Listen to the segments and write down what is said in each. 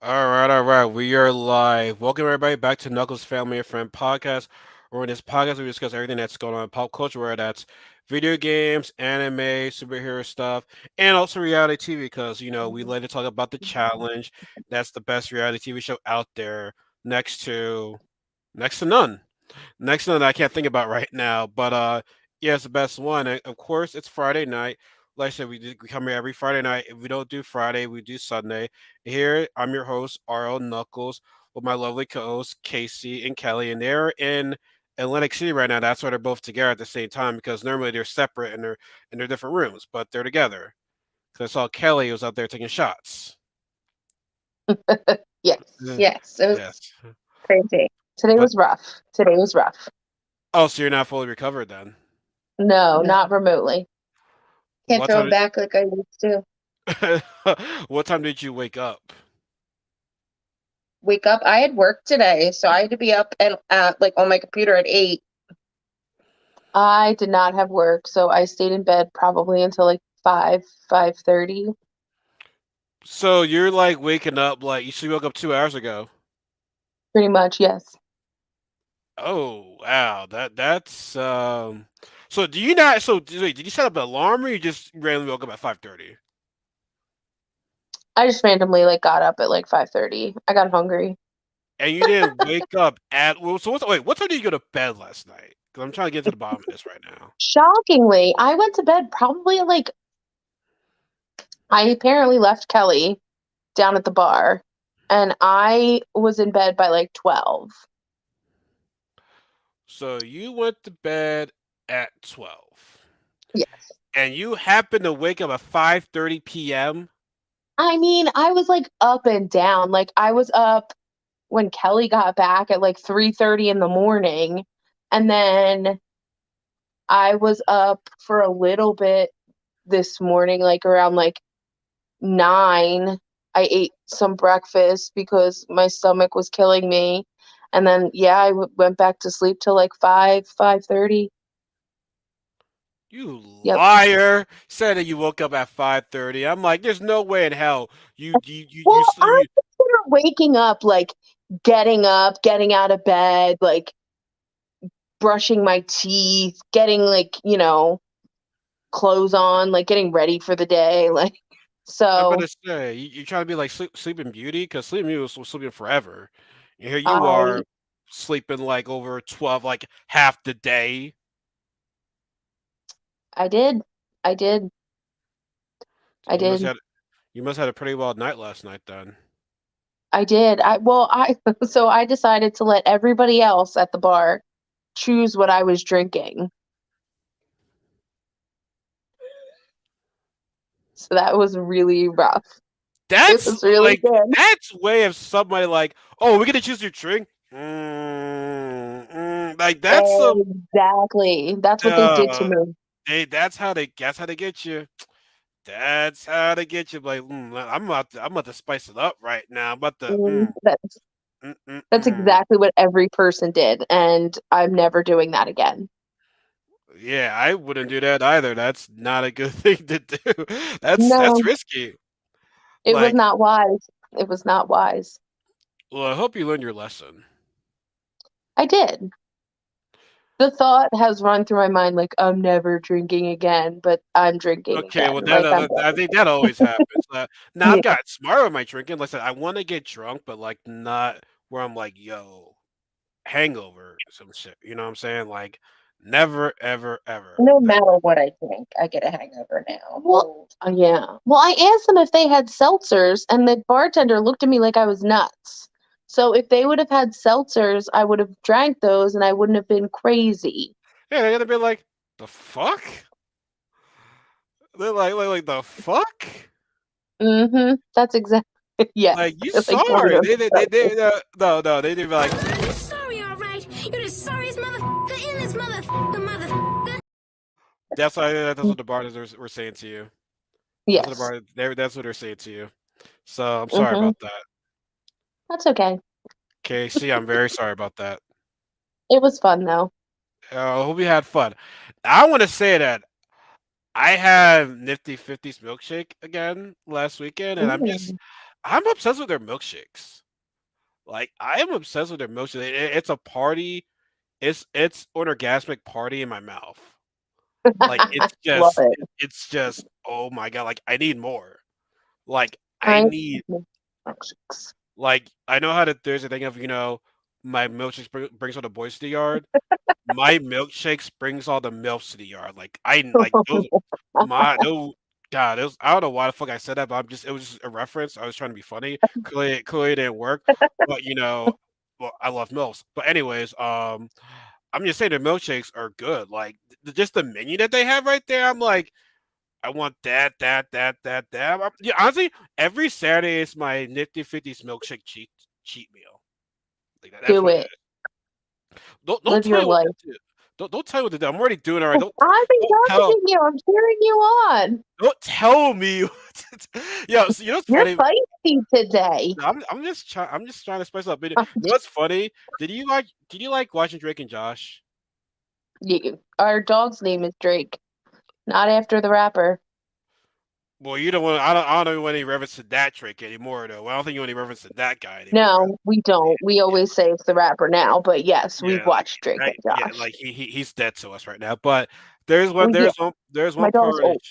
All right. We are live. Welcome everybody back to Knuckles Family and Friend Podcast. Where in this podcast we discuss everything that's going on in pop culture, whether that's video games, anime, superhero stuff, and also reality TV. Because we like to talk about the challenge. That's the best reality TV show out there, next to next to none. Next one that I can't think about right now, but yeah, it's the best one. And of course, it's Friday night. Like I said, we come here every Friday night. If we don't do Friday, we do Sunday. Here, I'm your host, RL Knuckles, with my lovely co-hosts Casey and Kelly, and they're in Atlantic City right now. That's why they're both together at the same time because normally they're separate and they're in their different rooms, but they're together. Because I saw Kelly was out there taking shots. Yes, Mhm. yes, it was Yes, crazy. Today but was rough. Today was rough. oh, so you're not fully recovered then? No, not remotely. Can't What throw time? it back like I used to. What time did you wake up? Wake up. I had work today, so I had to be up and like on my computer at 8. I did not have work, so I stayed in bed probably until like 5:30. So you're like waking up like you woke up 2 hours ago. Pretty much, yes. Oh wow, that's So do you not? So wait, did you set up an alarm or you just randomly woke up at 5:30? I just randomly like got up at like 5:30. I got hungry. And you didn't wake up at well, so wait, what time did you go to bed last night? Because I'm trying to get to the bottom of this right now. Shockingly, I went to bed probably at like I apparently left Kelly down at the bar and I was in bed by like 12. So you went to bed at 12, Yes. and you happened to wake up at 5:30 p.m. I mean, I was like up and down. Like I was up when Kelly got back at like 3:30 in the morning, and then I was up for a little bit this morning, like around like 9. I ate some breakfast because my stomach was killing me. And then yeah, went back to sleep till like 5:30. You Yep. liar! Said that you woke up at 5:30. I'm like, there's no way in hell Well, I consider waking up like getting up, getting out of bed, like brushing my teeth, getting like, clothes on, like getting ready for the day. Like, I'm about so to say you trying to be like Sleeping Beauty because Sleeping Beauty was sleeping forever, and here you I are sleeping like over 12, like half the day. I did. I did. I You must did. have you must have had a pretty wild night last night then. I did. I so I decided to let everybody else at the bar choose what I was drinking. So that was really rough. It That's was really like good. that's way of somebody like, oh, we're gonna choose your drink. Like that's some Exactly. That's what they did to uh, me. that's how they get you. That's how they get you. Like, I'm about to spice it up right now. I'm about to, That's mm, mm, that's mm. exactly what every person did, and I'm never doing that again. Yeah, I wouldn't do that either. That's not a good thing to do. That's No, risky. it was Like, not wise. It was not wise. well, I hope you learned your lesson. I did. The thought has run through my mind like I'm never drinking again, but I'm drinking Okay, well, again. Like I'm I think that always happens. Now I've yeah. got smart with my drinking. Like I said, I want to get drunk, but like not where I'm like, yo, hangover, some shit. You know what I'm saying? Like, never, ever, ever. No That matter what I drink, I get a hangover now. Well, yeah. Well, I asked them if they had seltzers, and the bartender looked at me like I was nuts. So if they would have had seltzers, I would have drank those, and I wouldn't have been crazy. yeah, they're gonna be like, the fuck? They're like the fuck? That's exactly Like yes. you Like one sorry? of those. No, they'd be like. You're sorry, all right. You're the sorriest motherfucker in this motherfucker. That's what the bartenders were saying to you. That's what the Yes. bar that's what they're saying to you. So I'm sorry hmm about that. That's okay. Casey, I'm very sorry about that. It was fun though. I hope you had fun. I want to say that I had Nifty 50's milkshake again last weekend, and Ooh. I'm obsessed with their milkshakes. Like I am obsessed with their milkshake. It's a party. It's an orgasmic party in my mouth. Like Love it. it's just oh my god. Like I need more. Like I I need milkshakes. like I know how to. There's a thing of my milkshakes brings all the boys to the yard. My milkshakes brings all the milfs to the yard. Like I like those. My those. God, it was, I don't know why the fuck I said that, but it was just a reference. I was trying to be funny. Clearly it didn't work. But well, I love milfs. But anyways, I'm just saying the milkshakes are good. Like just the menu that they have right there. I'm like, I want that. Yeah, honestly, every Saturday is my Nifty Fifties milkshake cheat meal. Like that's Do what it it. is. Don't Live tell your me what life. to do. Don't tell me what to do. I'm already doing it already. I'm Don't tell encouraging you. I'm cheering you on. don't tell me. Yeah, so, what's You're funny? feisty today. No, I'm just trying to spice up. But you know what's funny? Did you like watching Drake and Josh? Our dog's name is Drake, not after the rapper. Well, you don't want. I don't want any reference to that Drake anymore, though. I don't think you want any reference to that guy anymore. No, we don't. We Yeah, always say it's the rapper now, but yes, we've yeah, like watched Drake right, and yeah, Josh. like he's dead to us right now. But there's one Well, yeah, there's my one dog's part. old.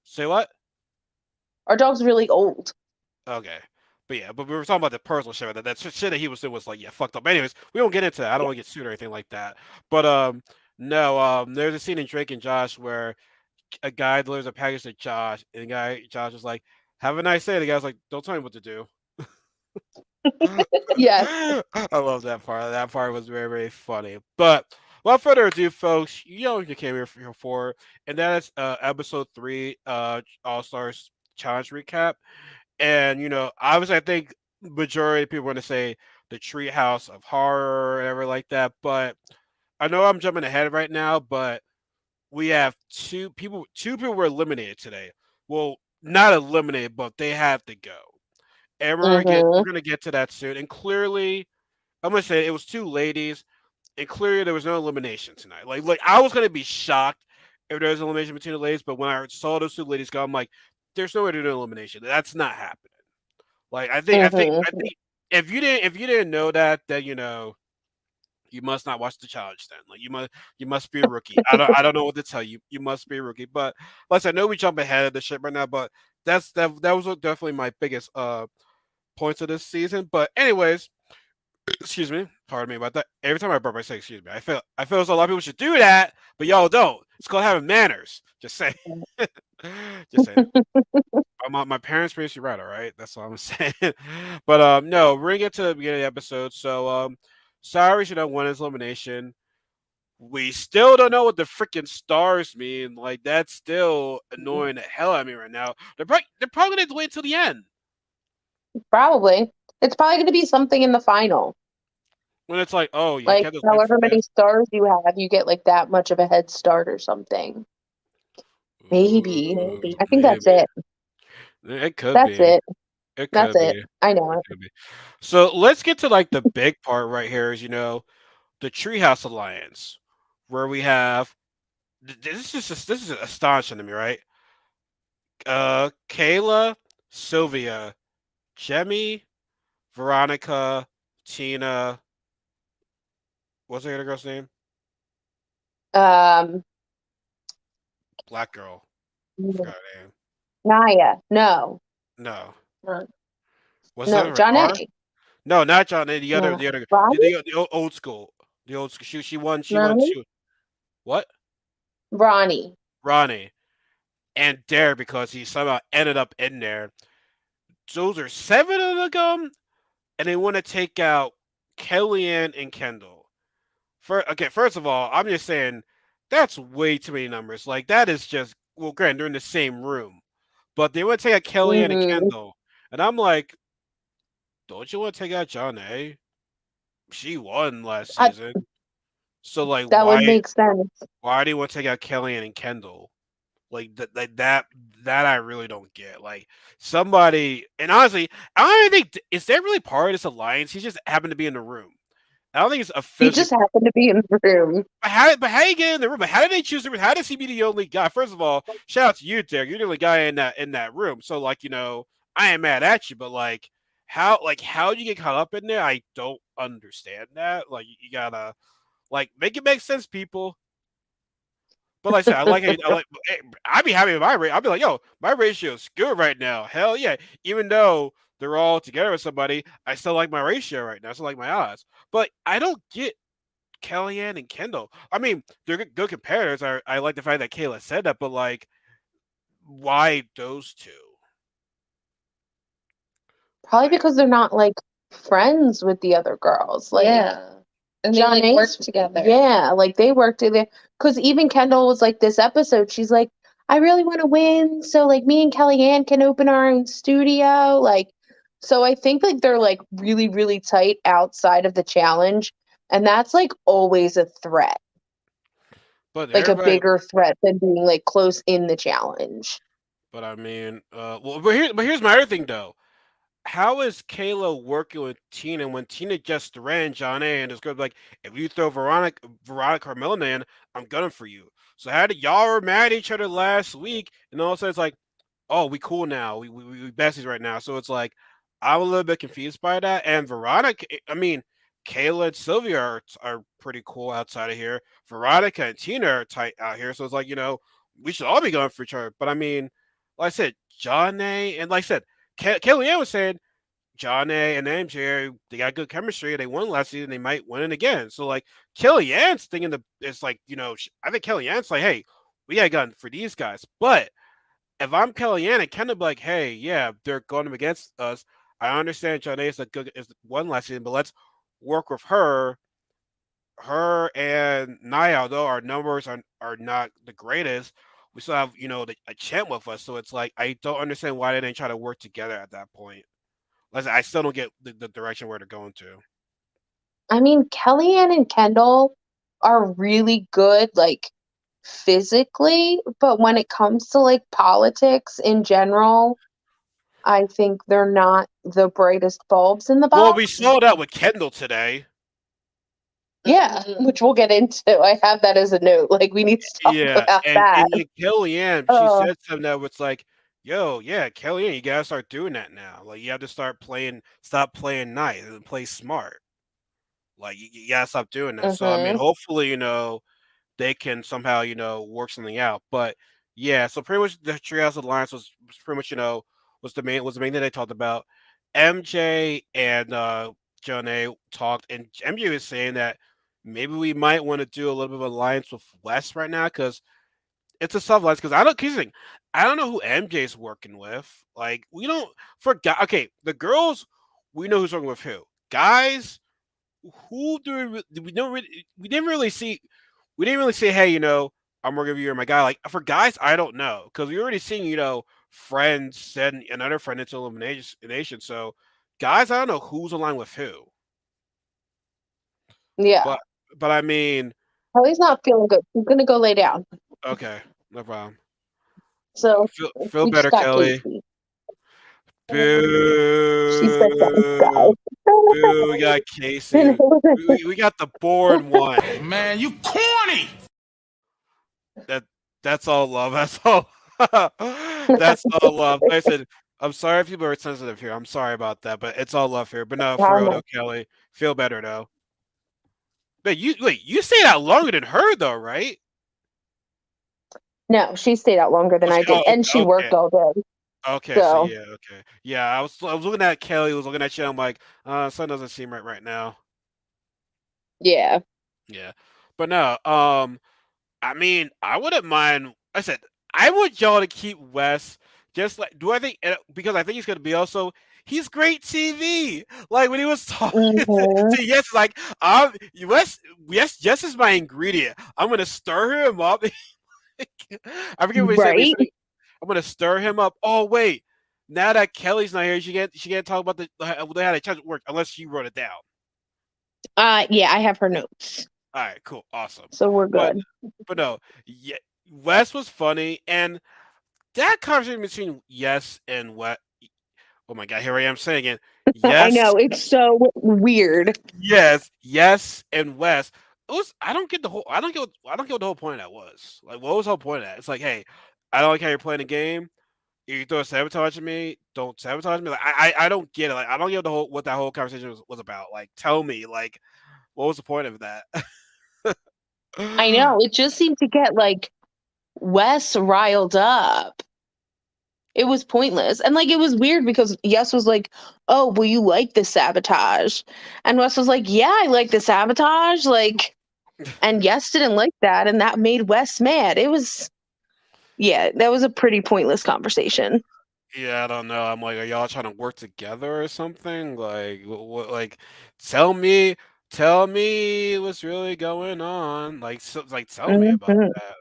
Say what? Our dog's really old. Okay. But yeah, but we were talking about the personal shit. That shit that he was doing was like, yeah, fucked up. Anyways, we don't get into that. I don't Yeah. want to get sued or anything like that. But no, there's a scene in Drake and Josh where a guy delivers a package to Josh, and Josh was like, "Have a nice day." The guy's like, "Don't tell me what to do." Yes. I love that part. That part was very, very funny. But without further ado, folks, you know what you came here for, and that is episode 3, All Stars Challenge recap. And obviously, I think majority of people want to say the Treehouse of Horror or whatever like that. But I know I'm jumping ahead right now, but we have two people. Two people were eliminated today. Well, not eliminated, but they have to go. And Hmm. we're gonna get to that soon. And clearly, I'm gonna say it was two ladies, and clearly there was no elimination tonight. Like I was gonna be shocked if there was an elimination between the ladies, but when I saw those two ladies go, I'm like, there's no way to do an elimination. That's not happening. Like I Hmm. think if you didn't know that you must not watch the challenge then. Like you must be a rookie. I don't know what to tell you. You must be a rookie. But plus I know we jump ahead of the shit right now, but that was definitely my biggest points of this season. But anyways, excuse me, pardon me about that. Every time I burp, I say excuse me. I feel as though a lot of people should do that, but y'all don't. It's called having manners. Just saying. Just saying. My parents raised you right, all right? That's all I'm saying. But no, we're gonna get to the beginning of the episode. So sorry should have won his elimination. We still don't know what the freaking stars mean. Like that's still annoying the hell out of me right now. They're probably gonna wait till the end. Probably. It's probably going to be something in the final. When it's like, oh yeah, Like, Kendall's waiting for however many this. stars you have, you get like that much of a head start or something. Maybe. Ooh, I think that's maybe. it. It could That's be. it. It That's could it. be. I know It it. could be. So let's get to like the big part right here is the Treehouse Alliance, where we have this is astonishing to me, right? Kayla, Sylvia, Jemmy, Veronica, Tina. What's the other girl's name? Um, Black girl. Forgot her name. Naya. No. No. Uh, What's the No. other John A. R? No, not John. No. The other Ronnie? old school. The old school. She won. Ronnie? What? Ronnie. Ronnie and Dare because he somehow ended up in there. Those are 7 of them, and they want to take out Kellyanne and Kendall. First of all, I'm just saying that's way too many numbers. Like that is just well, granted they're in the same room, but they want to take out Kellyanne and Hmm. Kendall, and I'm like, don't you want to take out John A? She won last I, season, so like that would make sense. why do you want to take out Kellyanne and Kendall? Like that I really don't get. Like somebody, and honestly, I don't even think is that really part of this alliance. He just happened to be in the room. I don't think it's He officially. just happened to be in the room. But how you get in the room? But how did they choose the room? How does he be the only guy? First of all, shout out to you, Derek. You're the only guy in that room. So like I ain't mad at you, but how you get caught up in there? I don't understand that. Like you gotta make it make sense, people. But like I said, I like it. I'd be happy with my rate. I'd be like, yo, my ratio's good right now. Hell yeah. Even though they're all together with somebody, I still like my ratio right now. I still like my odds. But I don't get Kellyanne and Kendall. I mean, they're good competitors. I like the fact that Kayla said that, but why those two? Probably Like, because they're not like friends with the other girls. Like Yeah. And they John like work Ace, together. yeah, like they work together. Because even Kendall was like this episode, she's like, I really want to win, so like me and Kellyanne can open our own studio. Like, so I think like they're like really, really tight outside of the challenge, and that's like always a threat, but like a everybody. bigger threat than being like close in the challenge. But I mean, but here's my other thing though. How is Kayla working with Tina when Tina just ran John A and is going to be like, if you throw Veronica or Melanie in, I'm gunning for you. So how did y'all were mad at each other last week, and all of a sudden it's like, oh, we cool now, we besties right now. So it's like, I'm a little bit confused by that. And Veronica, I mean, Kayla and Sylvia are pretty cool outside of here. Veronica and Tina are tight out here. So it's like, we should all be going for each other. But I mean, like I said, John A and like I said, Kellyanne was saying John A and MJ, they got good chemistry. They won last season. They might win it again. So Kellyanne's thinking it's like I think Kellyanne's like, hey, we got gun for these guys. But if I'm Kellyanne, I kind of be like, hey, yeah, they're going up against us. I understand John A is one last season, but let's work with her. Her and Nia, although our numbers are not the greatest, we still have a champ with us. So it's like I don't understand why they didn't try to work together at that point. I still don't get the direction where they're going to. I mean, Kellyanne and Kendall are really good, like physically, but when it comes to like politics in general, I think they're not the brightest bulbs in the Well, we box. saw that with Kendall today. Yeah, which we'll get into. I have that as a note. Like, we need to talk Yeah, about and that. Kellyanne, she Oh, said something that was like, "Yo, yeah, Kellyanne, you gotta start doing that now. Like, you have to stop playing nice and play smart. Like, you gotta stop doing that." So, I mean, mm-hmm. hopefully, they can somehow, work something out. But yeah, so pretty much the Treehouse Alliance was pretty much, was the main thing they talked about. MJ and John A talked, and MJ was saying that maybe we might want to do a little bit of alliance with West right now because it's a soft alliance. Because I don't know who MJ's working with. Like we don't for guy. Okay, the girls we know who's working with who. Guys, who do we don't really, we didn't really say, hey, I'm working with you or my guy. Like for guys, I don't know because we already seen friends send another friend into elimination. So guys, I don't know who's aligned with who, Yeah. but I mean, Kelly's not feeling good. She's gonna go lay down. okay, no problem. So Feel we just better, got Kelly. Casey. She said Boo, that. boo. We got Casey. We got the bored one. Man, you corny. That that's all love. That's all. That's all love. Like I said, I'm sorry if people are sensitive here. I'm sorry about that, but it's all love here. But no, for real though, Kelly, feel better though. You stayed out longer than her though, right? No, she stayed out longer than Oh, I did, and she okay, worked all day. okay. So So yeah, okay, yeah. I was looking at Kelly. Was looking at you. I'm like, sun doesn't seem right now. yeah. Yeah, but no. I mean, I wouldn't mind. I said I want y'all to keep Wes. Just like, do I think because I think he's going to be also. He's great TV. Like when he was talking Hmm. to Yes, like Wes, yes is my ingredient. I'm going to stir him up. I forget what he said. But he Right? said, I'm going to stir him up. Oh wait, now that Kelly's not here, she can't talk about they had a chance at work unless she wrote it down. Yeah, I have her notes. All right, cool, awesome. So we're But good. no, yeah, Wes was funny and that conversation between Yes and what? Oh my god, here I am saying it. I Yes, know, it's so weird. yes, and Wes. It was. I don't get the whole. I don't get what the whole point of that was. Like, what was the whole point of that? It's like, hey, I don't like how you're playing the game. If you throw sabotage at me, don't sabotage me. Like I don't get it. Like I don't get the whole what that whole conversation was about. Like tell me, like what was the point of that? I know. It just seemed to get like Wes riled up. It was pointless. And like it was weird because Yes was like, "Oh, well you like the sabotage." And Wes was like, "Yeah, I like the sabotage." Like and Yes didn't like that and that made Wes mad. It was yeah, that was a pretty pointless conversation. Yeah, I don't know. I'm like, are y'all trying to work together or something? Like, what? Like, tell me, tell me what's really going on. Like, like, tell me about Mhm. that.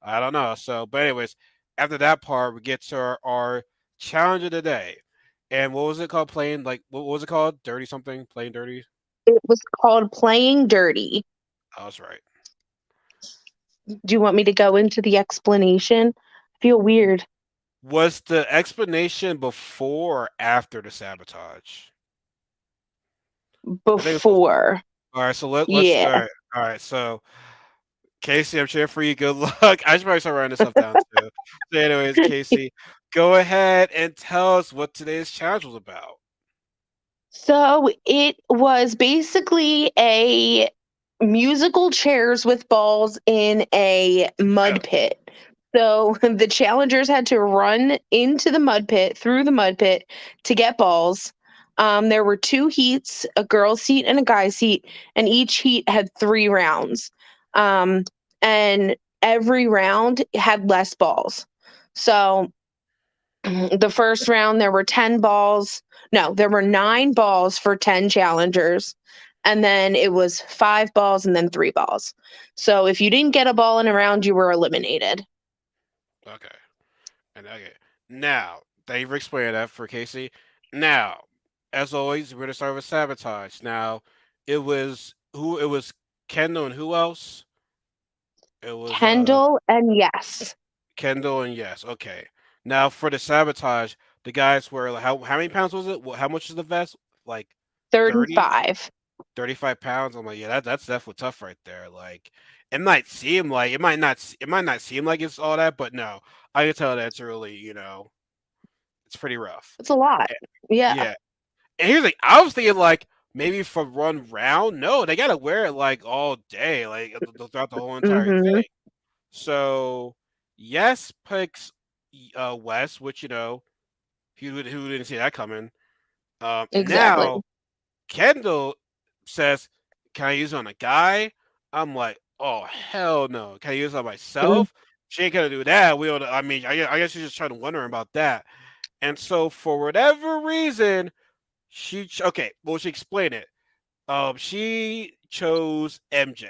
I don't know. So, but anyways, after that part, we get to our challenge of the day. And what was it called? Playing like what was it called? Dirty something? Playing dirty? It was called Playing Dirty. I was right. Do you want me to go into the explanation? I feel weird. Was the explanation before or after the sabotage? I think it's supposed. Before. All right. So let's. All Yeah. right. All right. So Casey, I'm cheering for you. Good luck. I should probably start writing this stuff down too. So, anyways, Casey, go ahead and tell us what today's challenge was about. So it was basically a musical chairs with balls in a mud pit. So the challengers had to run into the mud pit, through the mud pit to get balls. There were two heats, a girl's seat and a guy's seat, and each heat had 3 rounds. Um, and every round had less balls. So the first round there were 10 balls. No, there were 9 balls for 10 challengers. And then it was 5 balls and then 3 balls. So if you didn't get a ball in a round, you were eliminated. Okay. And okay. Now, thank you for explaining that for Casey. Now, as always, we're gonna start with sabotage. Now, it was Kendall and who else? It was Kendall and Yes, Kendall and yes. Okay. Now for the sabotage, the guys were like, how many pounds was it? How much is the vest? Like 30? 35. 35 pounds. I'm like, yeah, that's definitely tough right there. Like, it might seem like it might not seem like it's all that, but no, I can tell that it's really, it's pretty rough. It's a lot. Eh, Yeah. Yeah, and here's like, I was thinking like maybe for one round. No, they gotta wear it like all day, like throughout the whole entire Mhm. thing. So yes, picks West, which who didn't see that coming. Now Exactly. Kendall says, "Can I use it on a guy?" I'm like, "Oh hell no! Can I use it on Mm. myself?" She ain't gonna do that. We don't. I mean, I guess she's just trying to wonder about that. And so for whatever reason, okay. Well, she explained it. She chose MJ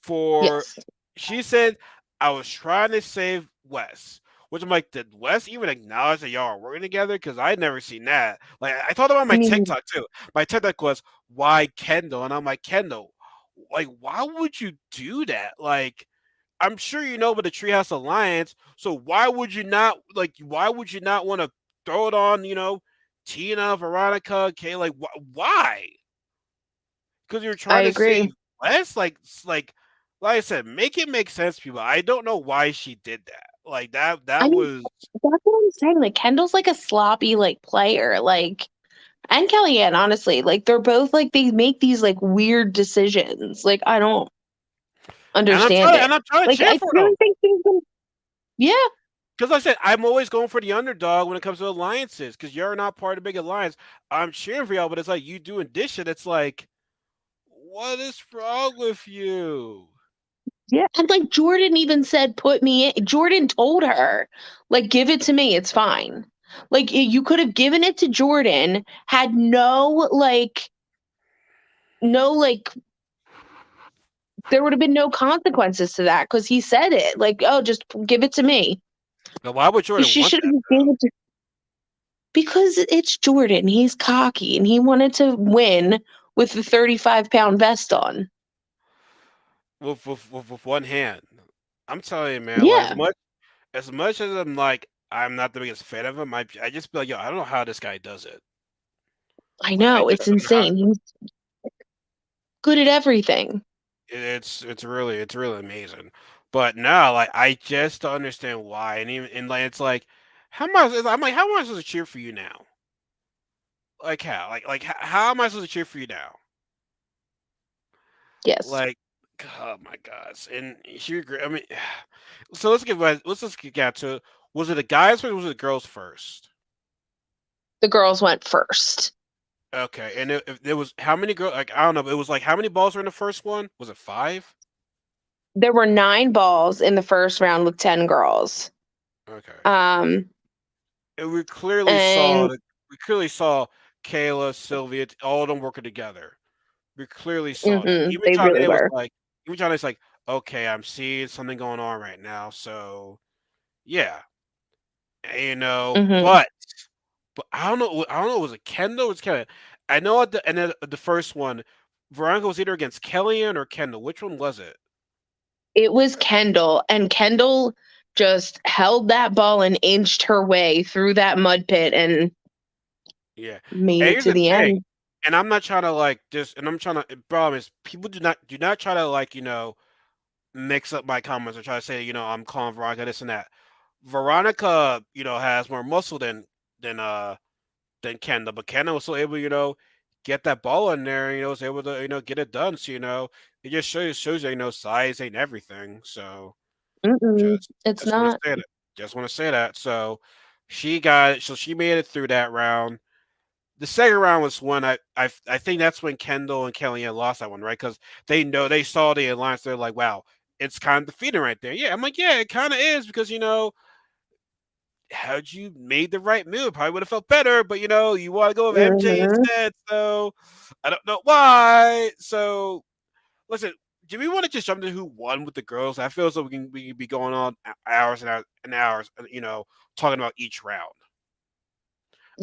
for. Yes. She said, "I was trying to save Wes." Which I'm like, did Wes even acknowledge that y'all are working together? Because I never seen that. Like, I thought about my Mm, TikTok too. My TikTok was, "Why Kendall?" And I'm like, Kendall, like, why would you do that? Like, I'm sure you know about the Treehouse Alliance. So why would you not like? Why would you not want to throw it on? Tina, Veronica, Kay. Like, why? Because you're I trying to agree. save Wes. Like I said, make it make sense, people. I don't know why she did that. Like that. I That mean, was. that's what I'm saying. Like Kendall's like a sloppy like player. Like and Kellyanne, honestly, like they're both like they make these like weird decisions. Like I don't understand it. And I'm trying to Like cheer I for really them. think yeah, Because like I said, I'm always going for the underdog when it comes to alliances. Because you're not part of the big alliance. I'm cheering for y'all, but it's like you doing this shit. It's like, what is wrong with you? yeah. And like Jordan even said, put me in. Jordan told her, like, give it to me. It's fine. Like you could have given it to Jordan, had no like there would have been no consequences to that because he said it. Like, oh, just give it to me. Now, why would Jordan She want should have that just though? gave it to because it's Jordan. He's cocky and he wanted to win with the 35-pound vest on. With one hand? I'm telling you, man. Like Yeah, as much as I'm not the biggest fan of him. I just be like, yo, I don't know how this guy does it. I Like I know. just It's don't know how. insane. He's good at everything. It's really amazing. But no, like I just don't understand why. And even and like it's like how am I? I'm like, how am I supposed to cheer for you now? Like how? How am I supposed to cheer for you now? Yes. Like, oh my gosh! And she agree. I mean, so let's just get to it. Was it the guys first? Or was it the girls first? The girls went first. Okay, and if there was how many girls? Like I don't know. It was like how many balls were in the first one? Was it five? There were 9 balls in the first round with 10 girls. Okay, Um, and we clearly saw and that. We clearly saw Kayla, Sylvia, all of them working together. We clearly saw that. mhm, Even they John really A was were. like, even John A's like, okay, I'm seeing something going on right now. So yeah, Mhm. but I don't know. I don't know. Was it Kendall? Was Kelly? I know at the and then the first one, Veronica was either against Kellyanne or Kendall. Which one was it? It was Kendall, and Kendall just held that ball and inched her way through that mud pit and Yeah. made And it here's to the the thing, end. and I'm not trying to like this, and I'm trying to. Problem is, people do not try to like mix up my comments or try to say I'm calling Veronica this and that. Veronica has more muscle than Kendall, but Kendall was still able get that ball in there. Was able to get it done. So it just shows you size ain't everything. So Mm-mm, just it's just want to not. say that. Just want to say that. So she got it. So she made it through that round. The second round was when I think that's when Kendall and Kellyanne lost that one, right? Because they saw the alliance. They're like, wow, it's kind of defeating right there. Yeah, I'm like, yeah, it kind of is because had you made the right move, probably would have felt better. But you want to go with MJ Mhm. instead, so I don't know why. So listen, do we want to just jump into who won with the girls? I feel as though we can be going on hours and hours and hours, talking about each round.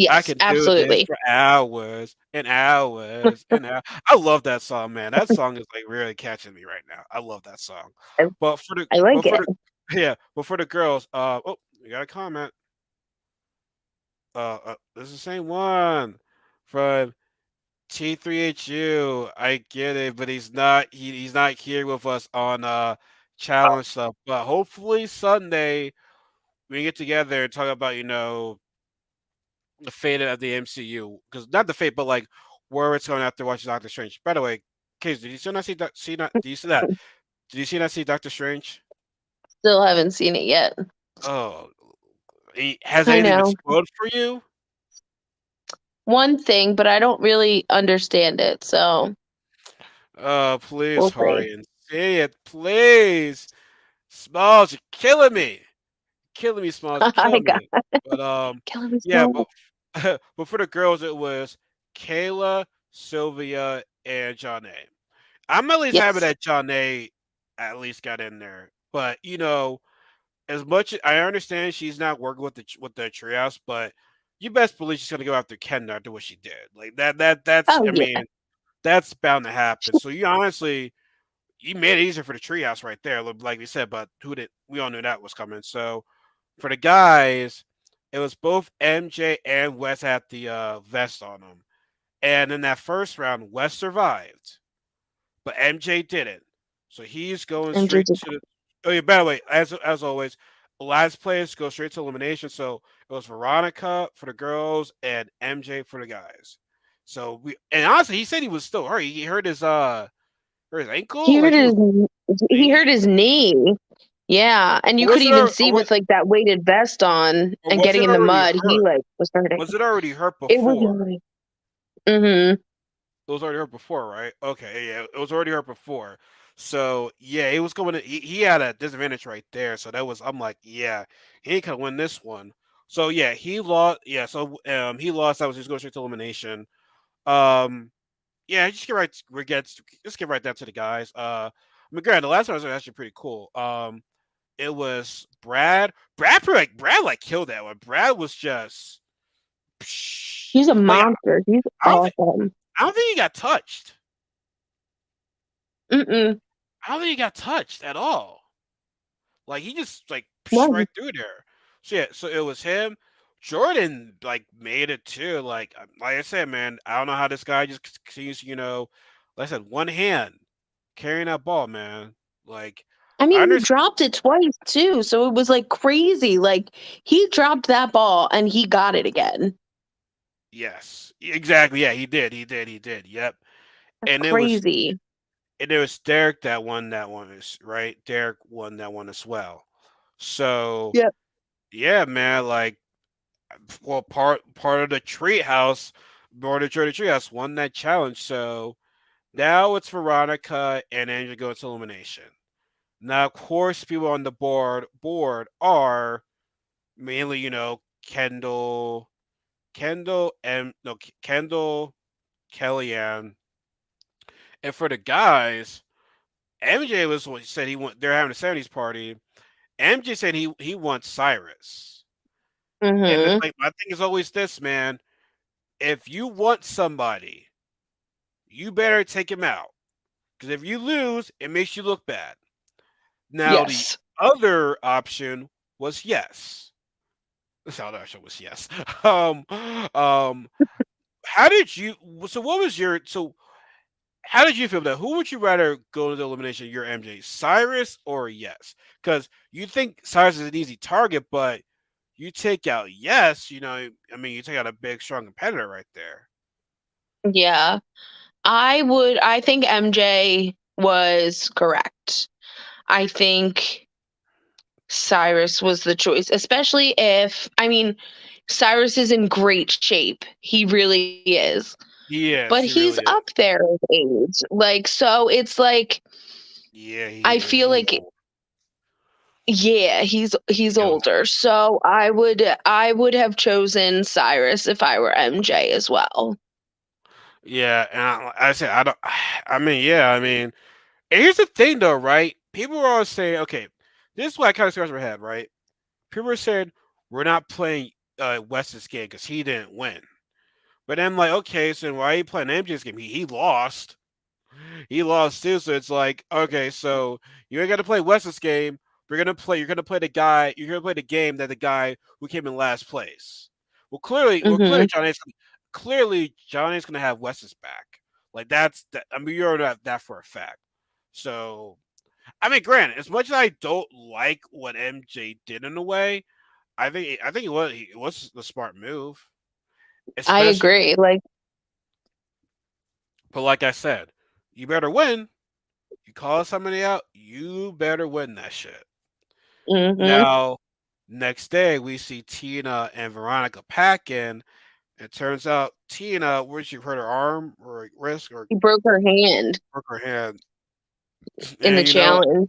I Yes, can do this absolutely. for hours and hours and hours. I love that song, man. That song is like really catching me right now. I love that song. I, But for the I like but for it. the yeah, but for the girls, oh, we got a comment. This is the same one from T3HU. I get it, but he's not here with us on challenge stuff. But hopefully Sunday we can get together and talk about, the fate of the MCU. Because not the fate, but like where it's going after watching Doctor Strange. By the way, Case, did you still not see not do you see that? Did you see not see Doctor Strange? Still haven't seen it yet. Oh, has I anything been know. spoiled for you? One thing, but I don't really understand it, so Please we'll see. hurry and say it, please. Smalls, you're killing me. Killing me, Smalls, you're I killing got me. But killing me yeah, slow. but for the girls, it was Kayla, Sylvia, and John A. I'm at least happy Yes. that John A. at least got in there. But as much I understand she's not working with the Treehouse, but you best believe she's gonna go after Ken after what she did. Like that's Oh I yeah. mean that's bound to happen. So you honestly you made it easier for the Treehouse right there, like we said. But who did we all knew that was coming. So for the guys, it was both MJ and Wes had the vest on them. And in that first round, Wes survived, but MJ didn't. So he's going And straight Gigi. to the. Oh yeah, by the way, as always, the last place go straight to elimination. So it was Veronica for the girls and MJ for the guys. So we and honestly, he said he was still hurt. He hurt his He ankle. hurt Like he his was. he He, hurt his knee. Yeah, and you could was it even or see with like that weighted vest on and was getting it in the already mud, he hurt? like was hurting. Was it already hurt It was before? really. Mhm. It was already hurt before, right? Okay, yeah, it was already hurt before. So yeah, it was going to. He had a disadvantage right there. So that was. I'm like, yeah, he ain't gonna win this one. So yeah, he lost. Yeah, so he lost. That was just going straight to elimination. Um, yeah, just get right down to the guys. I mean, granted, the last one was actually pretty cool. It was Brad. Brad like killed that one. Brad was just He's a like monster. He's I don't think awesome. I don't think he got touched. Mm-mm. I don't think he got touched at all. Like he just like No. right through there. So yeah, so it was him. Jordan like made it too. Like I said, man, I don't know how this guy just continues. Like I said, one hand carrying that ball, man. Like I I mean, he understand. dropped it twice too, so it was like crazy. Like he dropped that ball and he got it again. Yes, exactly. Yeah, he did. He did. He did. Yep. That's And it was crazy. and it was Derek that won that one. Is right. Derek won that one as well. So Yep. yeah, man. Like, well, part of the Treehouse, Board of the Treehouse won that challenge. So now it's Veronica and Angela go to elimination. Now, of course, people on the board are mainly, Kendall, and no, Kendall, Kellyanne, and for the guys, MJ was what said he want. They're having a '70s party. MJ said he wants Cyrus, and it's Mhm. like my thing is always this, man. If you want somebody, you better take him out because if you lose, it makes you look bad. Now the Yes. other option was yes. The other option was yes. Um, um, how did you? So what was your so? How did you feel about that? Who would you rather go to the elimination? Your MJ, Cyrus or Yes? Because you think Cyrus is an easy target, but you take out Yes. I mean, you take out a big, strong competitor right there. Yeah. I think MJ was correct. I think Cyrus was the choice, especially if, I mean, Cyrus is in great shape. He really is. He But is. He he's really up is. there in age. Like, so it's like, Yeah, he I is. feel He's like, old. yeah, he's He's old. older. So I would have chosen Cyrus if I were MJ as well. Yeah, and I said I don't. I mean, yeah. I mean, and here's the thing, though, right? People are always saying, okay, this is what I kind of scratch my head, right? People are saying we're not playing Wes's game because he didn't win. But I'm like, okay, so why are you playing MJ's game? He lost. He lost too. So it's like, okay, so you ain't gonna play Wes's game. You're gonna play the guy. You're gonna play the game that the guy who came in last place. Mhm. Clearly Johnny's gonna have Wes's back. Like that's that. I mean, you already know that for a fact. So I mean, granted, as much as I don't like what MJ did in a way, I think it was the smart move, I especially. agree. Like, But like I said, you better win. You call somebody out, you better win that shit. mhm. Now, next day we see Tina and Veronica packing. It turns out Tina, where she hurt her arm or wrist or He broke her hand broke her hand, in the and challenge.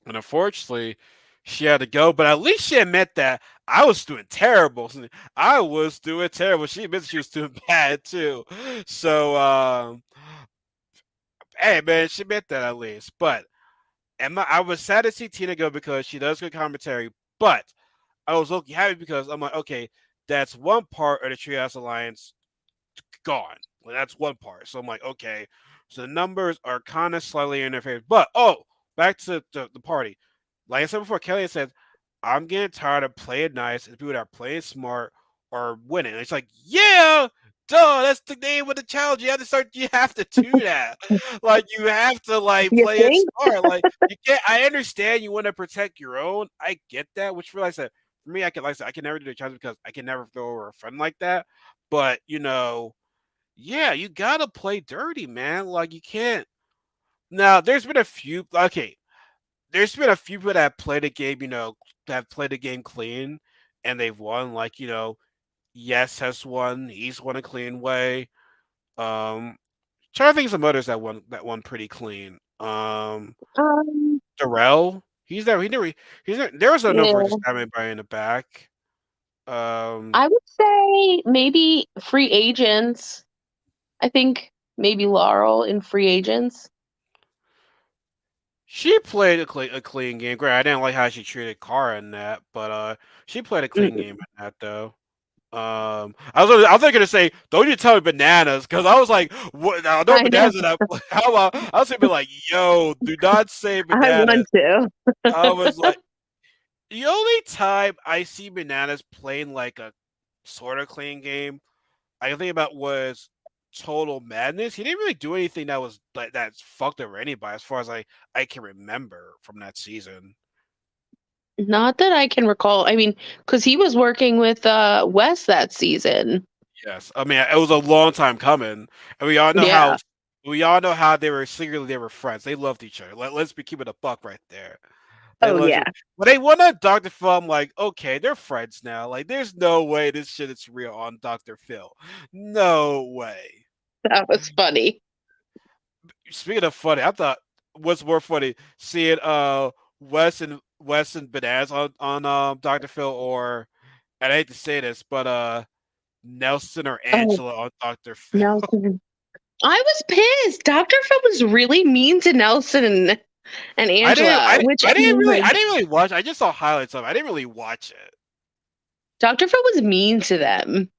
and unfortunately, she had to go. But at least she admit that I was doing terrible. I was doing terrible. She admits she was doing bad too. So, hey man, she admit that at least. But I was sad to see Tina go because she does good commentary, but I was looking happy because I'm like, okay, that's one part of the Treehouse Alliance gone. Well, that's one part. So I'm like, okay, so the numbers are kind of slightly in their favor. But back to the party. Like I said before, Kelly said, I'm getting tired of playing nice and people that are playing smart are winning. And it's like, yeah, duh, that's the name of the challenge. You have to do that. Like you have to like You play it think? smart. Like you can't I understand you want to protect your own. I get that, which for like I said, for me, I can never do the challenge because I can never throw over a friend like that. But yeah, you gotta play dirty, man. Like you can't. Now, there's been a few people that play the game, that have played the game clean and they've won. Like, Yes has won. He's won a clean way. Trying to think of some others that won pretty clean. Um, Darrell. He's never there was a number yeah. just having anybody in the back. Um I would say maybe free agents. I think maybe Laurel in free agents. She played a clean game. Great. I didn't like how she treated Kara in that, but she played a clean Mm, game in that though. I was gonna say, don't you tell me bananas, because I was like, what? I know I know. bananas in that. How about? I was gonna be like, yo, do not say I bananas. want to. I was like, the only time I see bananas playing like a sort of clean game, I can think about was total madness. He didn't really do anything that was like that's fucked over anybody, as far as I can remember from that season. Not that I can recall. I mean, because he was working with Wes that season. Yes, I mean it was a long time coming, and Yeah. we all know how they were friends. They loved each other. Let's be keeping a buck right there. They Oh loved yeah, you. When they went on Dr. Phil, I'm like, okay, they're friends now. Like, there's no way this shit is real on Dr. Phil. No way. that was funny. Speaking of funny, I thought what's more funny, seeing Wes and Banaz on Dr. Phil, or and I hate to say this, but Nelson or Oh, Angela on Dr. Phil. Nelson. I was pissed. Dr. Phil was really mean to Nelson and Angela, which I mean, like, I didn't really watch. I just saw highlights of it. I didn't really watch it. Dr. Phil was mean to them.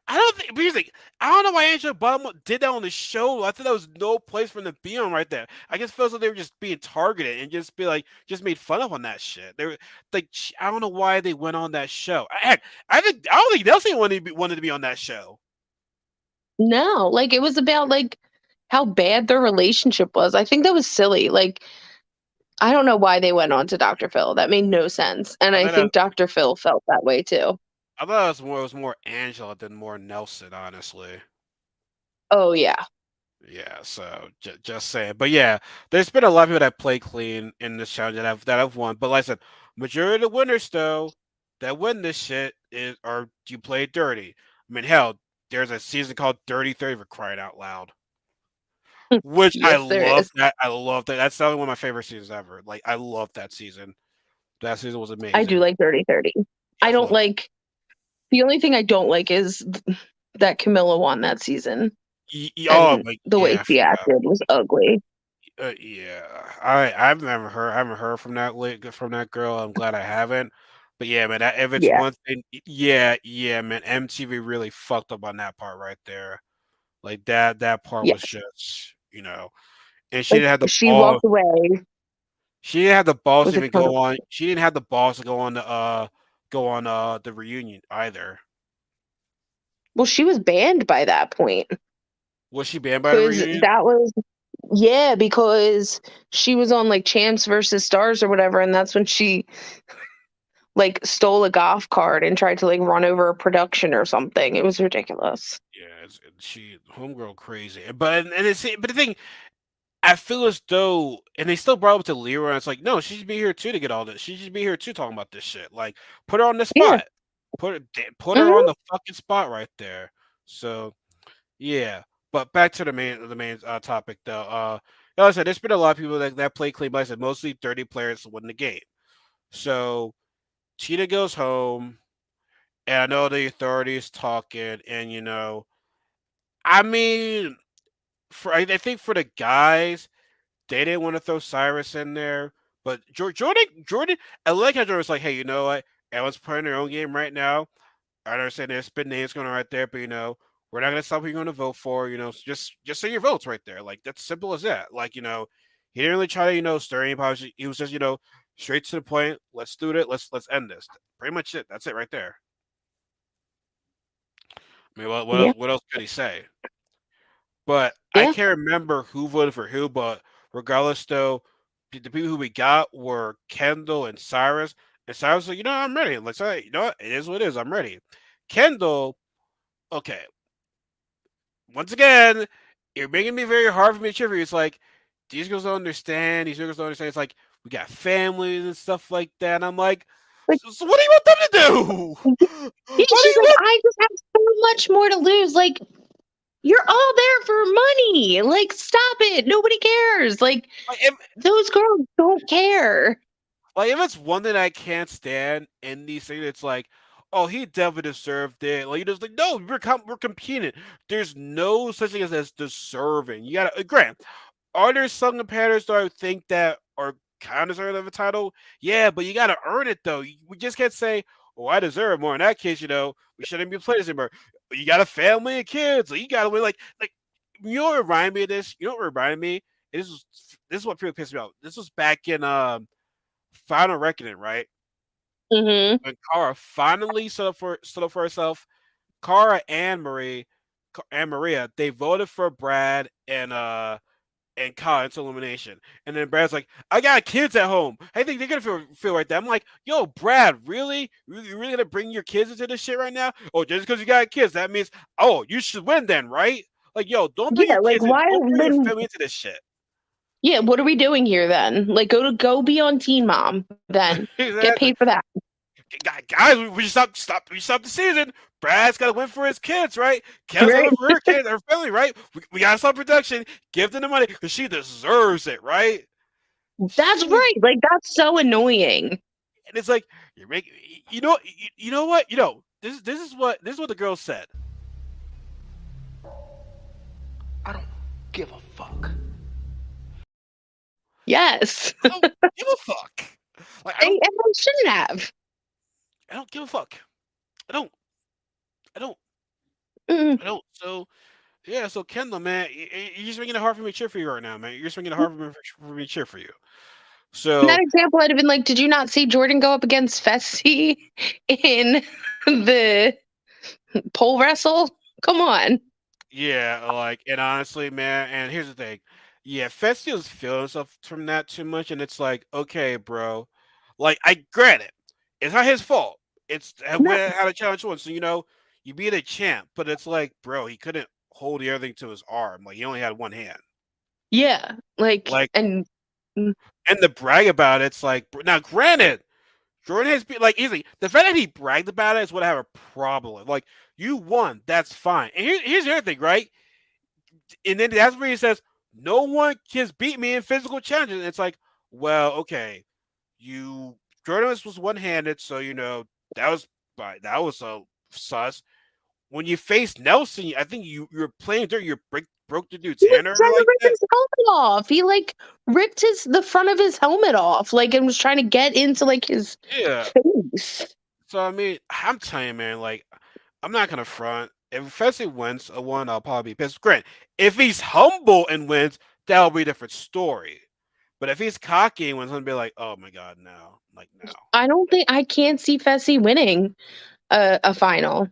I don't think because like, I don't know why Angela Bottom did that on the show. I thought there was no place for them to be on right there. I just felt like they were just being targeted and just be like just made fun of on that shit. They were like I don't know why they went on that show. Heck, I don't think Nelson wanted to be on that show. No, like it was about like how bad their relationship was. I think that was silly. Like I don't know why they went on to Dr. Phil. That made no sense. And I I thought that, think Dr. Phil felt that way too. I thought it was more Angela than more Nelson, honestly. Oh yeah. Yeah, so just saying. But yeah, there's been a lot of people that play clean in this challenge that have won. But like I said, majority of the winners though that win this shit is or you play dirty. I mean, hell, there's a season called Dirty 30 for crying out loud, which Yes, there is. I love that. That's probably one of my favorite seasons ever. Like I love that season. That season was I do amazing. like Dirty 30. I Yes, don't love. like the only thing I don't like is that Camilla won that season Oh, and but the way yeah, I she forgot. acted was ugly. Yeah, I haven't heard from from that girl. I'm glad I haven't. But yeah, man, if it's Yeah. one thing, yeah, man, MTV really fucked up on that part right there. Like that part Yeah. was just, and she Like didn't have the she ball. walked away. She didn't have the balls to Was a even ton of go on. She didn't have the balls to go on the reunion either. well, she was banned by that point. Was she banned by the Because reunion? that was yeah, because she was on like Champs versus Stars or whatever, and that's when she like stole a golf cart and tried to like run over a production or something. It was ridiculous. Yeah, she homegirl crazy. But the thing I feel as though, and they still brought up to Leroy. And it's like, no, she should be here too to get all this. She should be here too talking about this shit. Like, put her on the Yeah. spot. Put her on Hmm. the fucking spot right there. So yeah, but back to the main topic though. Like I said, there's been a lot of people that play clean, but like I said mostly 30 players to win the game. So Cheetah goes home, and I know the authorities talking, and I mean, I think for the guys. They didn't want to throw Cyrus in there, but Jordan, I like how Jordan was like, "Hey, you know what? Everyone's playing their own game right now. I understand there's been names going on right there, but we're not gonna stop who you're going to vote for. So just say your votes right there. Like that's simple as that. Like he didn't really try to stir any politics. He was just straight to the point. Let's do it. Let's end this. Pretty much it. That's it right there. I mean, Yeah. what else could he say? But I Yeah. can't remember who voted for who. But regardless, though, the people who we got were Kendall and Cyrus. And Cyrus was like, I'm ready. Let's say, you know what? It is what it is. I'm ready. Kendall, okay. Once again, you're making me very hard for me to cheer for you. It's like, these girls don't understand. These girls don't understand. It's like, we got families and stuff like that. And I'm like, Like so what do you want them to do? yeah, What do she's you like, want? I just have so much more to lose. Like, you're all there for money. Like, stop it. Nobody cares. Like, Like, those girls don't care. Like if it's one that I can't stand in these things, it's like, oh, he definitely deserved it. Like you just like, no, we're competing. There's no such thing as deserving. You gotta grant. Are there some competitors that I think that are kind of deserving of a title? Yeah, but you gotta earn it though. We just can't say, oh, I deserve more. In that case, we shouldn't be playing this anymore. You got a family and kids. Like, you gotta win. Like you know what reminded me of this? You know what reminded me? This is what people pissed me off. This was back in Final Reckoning, right? Hmm. When Kara finally stood up for herself, Kara and Marie. and Maria, they voted for Brad and Kyle into elimination. And then Brad's like, I got kids at home. I think they're gonna feel right there. I'm like, yo, Brad, really? You really gonna bring your kids into this shit right now? Oh, just because you got kids, that means you should win then, right? Like, yo, don't bring Yeah, your like kids in. why Don't bring your then family into this shit. yeah, what are we doing here then? Like go be on Teen Mom then. Get Exactly. paid for that. Guys, we should stop the season. Brad's got to win for his kids, right? Kelly's got to Right? win for her kids, her family, right? We got to stop production. Give them the money because she deserves it, right? That's She right. Like that's so annoying. And it's like you're making, you know what, this is what the girl said. I don't give a fuck. Yes. I don't give a fuck. Like Everyone shouldn't have. I don't give a fuck. I don't, I don't, Mm. I don't. So yeah, so Kendall, man, you're just making it hard for me to cheer for you right now, man. You're just making it hard for me to cheer for you. In that So example, I'd have been like, did you not see Jordan go up against Fessy in the pole wrestle? Come on. yeah, like, and honestly, man, and here's the thing. Yeah, Festi was feeling himself from that too much, and it's like, okay, bro. Like, I granted, it's not his fault. It's No. we had a challenge once, so you beat a champ, but it's like, bro, he couldn't hold the other thing to his arm. Like, he only had one hand. Yeah. Like, Like, and mm, and the brag about it's like, now, granted, Jordan has been like easily. The fact that he bragged about it is what I have a problem with. Like, you won, that's fine. And here's the other thing, right? And then that's where he says, "No one can beat me in physical challenges." And it's like, well, okay, you Jordan was one handed, so that was that was sus. When you faced Nelson, I think you're playing dirt. You broke the dude's he was hand or trying to like rip that. his helmet off. He like ripped the front of his helmet off, like, and was trying to get into like his Yeah. face. So I mean, I'm telling you, man, like I'm not gonna front. If Fessy wins a one, I'll probably be pissed. Grant, if he's humble and wins, that'll be a different story. But if he's cocky and wins, I'm gonna be like, oh my god, no, like no. I can't see Fessy winning a final.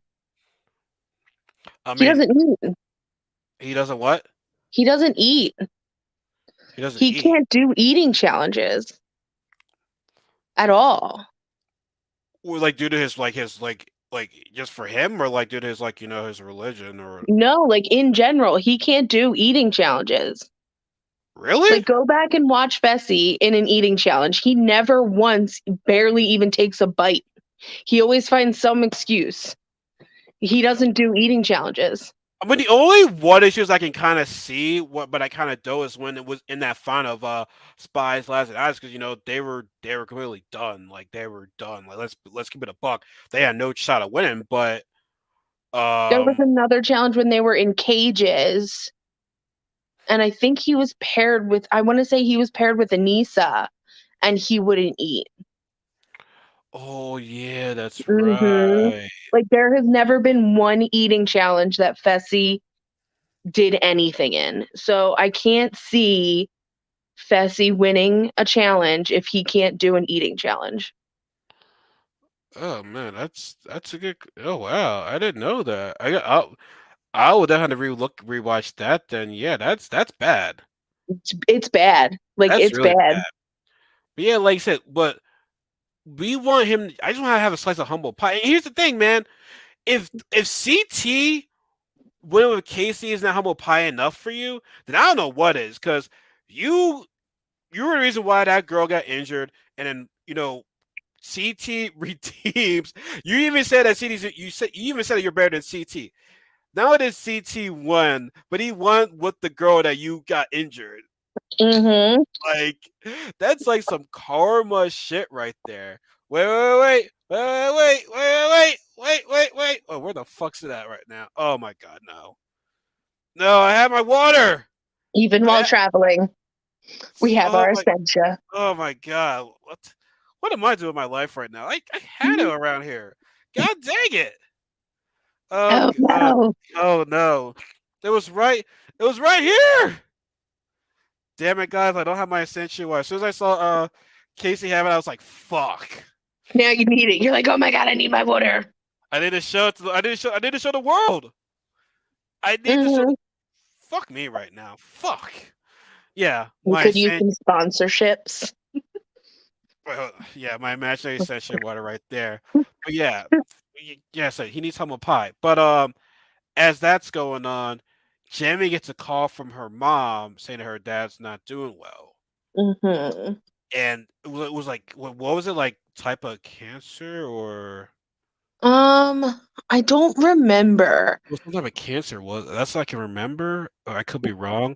I He mean, doesn't eat. he doesn't what? He doesn't eat. He doesn't He eat. can't do eating challenges at all. Or like due to his just for him, or like due to his his religion, or No, like in general, he can't do eating challenges. really? Like go back and watch Fessy in an eating challenge. He never once barely even takes a bite. He always finds some excuse. He doesn't do eating challenges. I mean, the only one issues I can kind of see but I kind of do is when it was in that final of Spies, Lies, and Eyes, because they were completely done. Like they were done. Like let's keep it a buck. They had no shot of winning, but There was um, another challenge when they were in cages, and I think he was paired with, I want to say he was paired with Anissa, and he wouldn't eat. oh yeah, that's hmm right. Like there has never been one eating challenge that Fessy did anything in. So I can't see Fessy winning a challenge if he can't do an eating challenge. Oh man, that's a good. Oh wow, I didn't know that. I would definitely rewatch that. Then yeah, that's bad. It's bad. Like That's it's really bad. bad. But yeah, like I said, but we want him. I just want to have a slice of humble pie. And here's the thing, man. If CT winning with Casey is not humble pie enough for you, then I don't know what is. Because you you were the reason why that girl got injured, and then CT redeems. You even said that you even said that you're better than CT. Now it is CT won, but he won with the girl that you got injured. hmm Like that's like some karma shit right there. Wait. Oh, where the fuck's it at right now? Oh my god, no. No, I have my water. Even while I, traveling, we have oh our my Essentia. oh my god. What am I doing with my life right now? I had it around here. God dang it. Oh Oh god. no. Oh no. It was right. It was right here. Damn it, guys! I don't have my essential. As soon as I saw Casey have it, I was like, "Fuck!" Now you need it. You're like, oh my god, I need my water. I need to show it to. I need to show the world. I need to. Hmm. Fuck me right now. Fuck. Yeah, We my could use san- some sponsorships. yeah, my imaginary session water right there. But yeah, yeah, so he needs humble pie. But as that's going on, Jamie gets a call from her mom saying that her dad's not doing well, Hmm. and it was like what was it like type of cancer or I don't remember. it was some type of cancer was that's all I can remember or I could be wrong,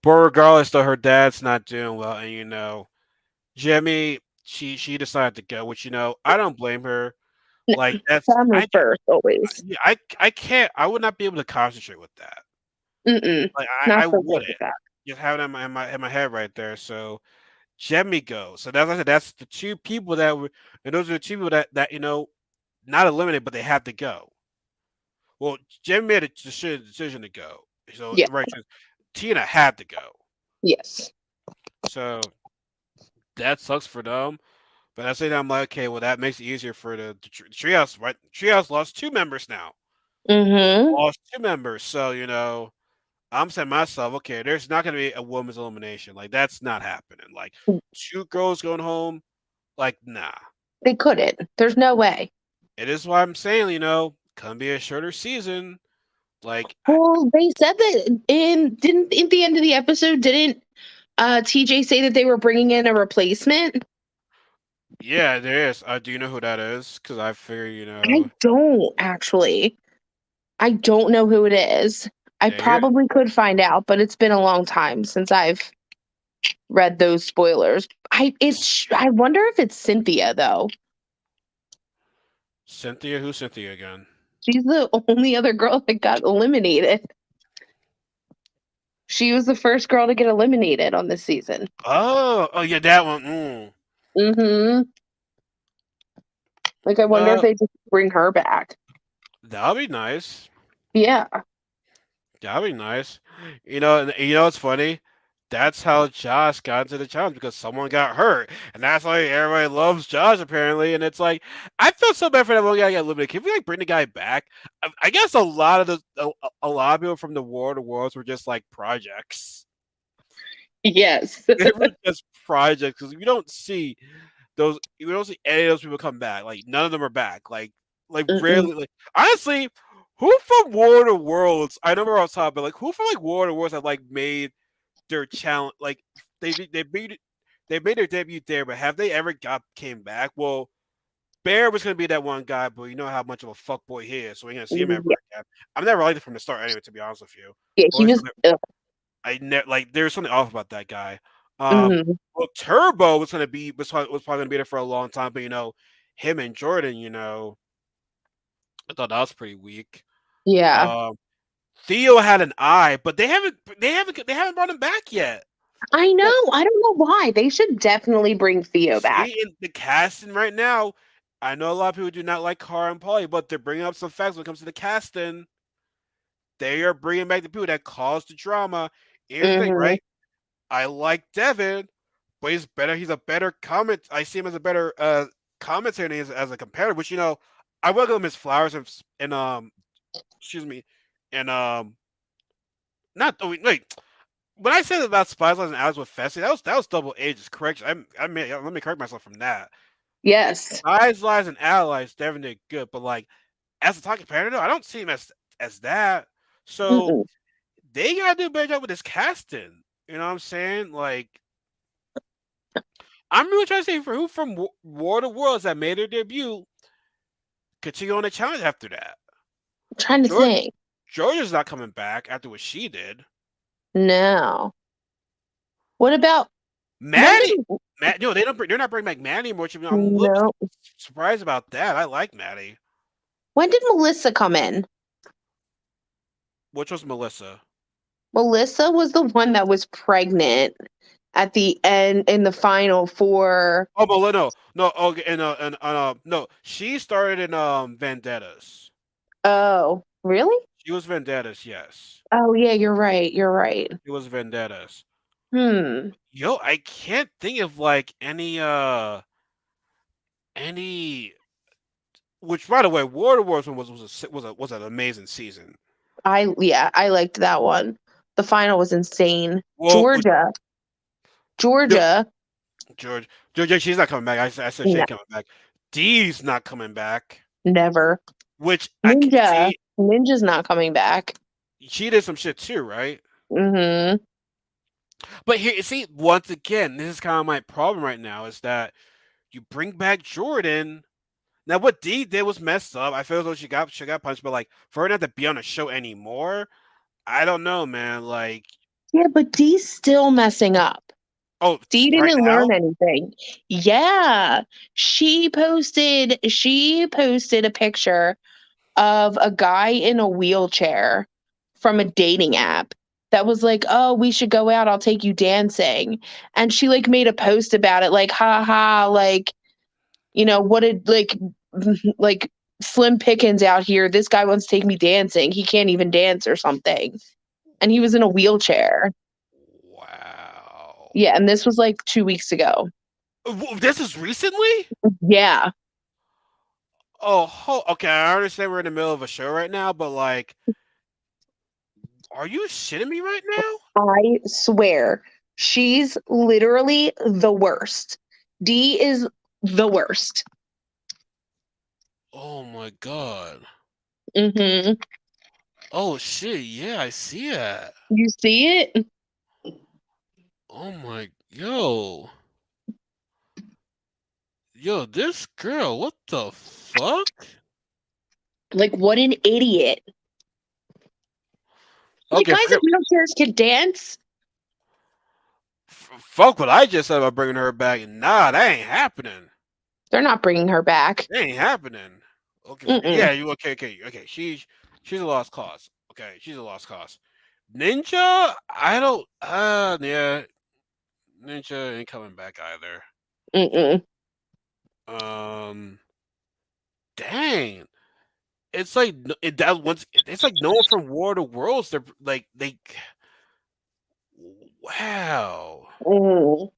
but regardless though her dad's not doing well, and Jamie she decided to go, which I don't blame her. Like that's Family I first, always. yeah, I can't I would not be able to concentrate with that. Mm-mm. Like Not I so good wouldn't with that. just have it in my head right there. So Jemmy goes. So that's like I said, that's the two people that were, and those are the two people that not eliminated, but they have to go. Well, Jemmy made a decision to go. So Yeah. right, so Tina had to go. Yes. So that sucks for them. But I say that I'm like, okay, well that makes it easier for the Treehouse. Right, Treehouse lost two members now. Mm-hmm. Lost two members. So I'm saying to myself, okay, there's not going to be a women's elimination. Like that's not happening. Like two girls going home. Like nah. They couldn't. There's no way. It is why I'm saying, can be a shorter season. Like, Well, they said that didn't at the end of the episode, didn't TJ say that they were bringing in a replacement? yeah, there is. Do you know who that is? Because I figure, I don't actually. I don't know who it is. I yeah, you're probably could find out, but it's been a long time since I've read those spoilers. I wonder if it's Cynthia though. Cynthia. Who's Cynthia again? She's the only other girl that got eliminated. She was the first girl to get eliminated on this season. Oh, yeah, that one. Mm-hmm. Like I wonder if No, they just bring her back. that'll be nice. Yeah. That'll be nice. And what's funny? That's how Josh got into the challenge because someone got hurt, and that's why everybody loves Josh apparently. And it's like I feel so bad for that one guy got eliminated. Can we like bring the guy back? I guess a lot of a lot of people from the War of the Worlds were just like projects. Yes. They were just projects because we don't see any of those people come back. Like none of them are back. Like Mm-mm. rarely. Like honestly, who from War of the Worlds? I know we're on top, but like who from like War of the Worlds have like made their challenge like they made their debut there, but have they ever came back? Well, Bear was gonna be that one guy, but you know how much of a fuckboy he is, so we're gonna see him ever Yeah. again. I've never liked it from the start anyway, to be honest with you. Yeah, he Always was. like there's something off about that guy. Mhm. Well, Turbo was probably gonna be there for a long time, but him and Jordan, I thought that was pretty weak. Yeah. Um, Theo had an eye, but they haven't brought him back yet. I Well, know. I don't know why. They should definitely bring Theo back. see in the casting right now, I know a lot of people do not like Cara and Polly, but they're bringing up some facts when it comes to the casting. They are bringing back the people that caused the drama. Here's the thing, Hmm. right? I like Devin, but he's better. He's a better comment. I see him as a better commentator than as a competitor. Which I welcome him his flowers and excuse me, and not oh, wait. When I said about Spies Lies and Alex with Fessy, that was double ages correction. Let me correct myself from that. Yes. Spies Lies and Allies Devin did good, but like as a talking competitor, I don't see him as that. So Mm-mm. they gotta do a better job with this casting. You know what I'm saying? Like I'm really trying to say for who from War of the Worlds that made their debut continue on the challenge after that. I'm trying to George, think. Georgia's not coming back after what she did. No. What about when Maddie, did Matt, no, they're not bringing back Maddie anymore. I'm a little no surprised about that. I like Maddie. when did Melissa come in? Which was Melissa. Melissa was the one that was pregnant at the end in the final for. Oh, but no. Okay, no. She started in Vendettas. Oh, really? She was Vendettas. Yes, Oh yeah, you're right. You're right. she was Vendettas. Hmm. Yo, I can't think of like any. Which, by the way, War of the Worlds was an amazing season. I liked that one. The final was insane. Well, Georgia, Ge- Georgia, George, she's not coming back. I said she no, ain't coming back. Dee's not coming back. never. Which I Ninja, see. Ninja's not coming back. She did some shit too, right? Mm-hmm. But here, see, once again, this is kind of my problem right now is that you bring back Jordan. Now, what Dee did was messed up. I feel as though she got punched, but like for her not to be on the show anymore, I don't know, man. Like, Yeah, but Dee's still messing up. oh, Dee right didn't learn now, anything. Yeah. She posted a picture of a guy in a wheelchair from a dating app that was like, "Oh, we should go out. I'll take you dancing." And she like made a post about it like, "Ha ha, like, what did like slim pickings out here. This guy wants to take me dancing. He can't even dance or something." And he was in a wheelchair. wow. Yeah, and this was like 2 weeks ago. This is recently. Yeah. Oh, okay. I understand we're in the middle of a show right now, but like, are you shitting me right now? I swear, she's literally the worst. D is the worst. Oh my god. Mm-hmm. Oh shit. Yeah, I see that. You see it? Oh my, yo, this girl. What the fuck? Like, what an idiot. Like, Okay, guys in forget. wheelchairs can dance. Fuck what I just said about bringing her back. Nah, that ain't happening. They're not bringing her back. That ain't happening. Okay, Mm-mm. yeah, you okay. She's a lost cause. Okay, she's a lost cause. Ninja, I don't. Yeah, Ninja ain't coming back either. Mm-mm. Um, dang, it's like that once. It's like no one from War of the Worlds. They're like they. Wow, Mm.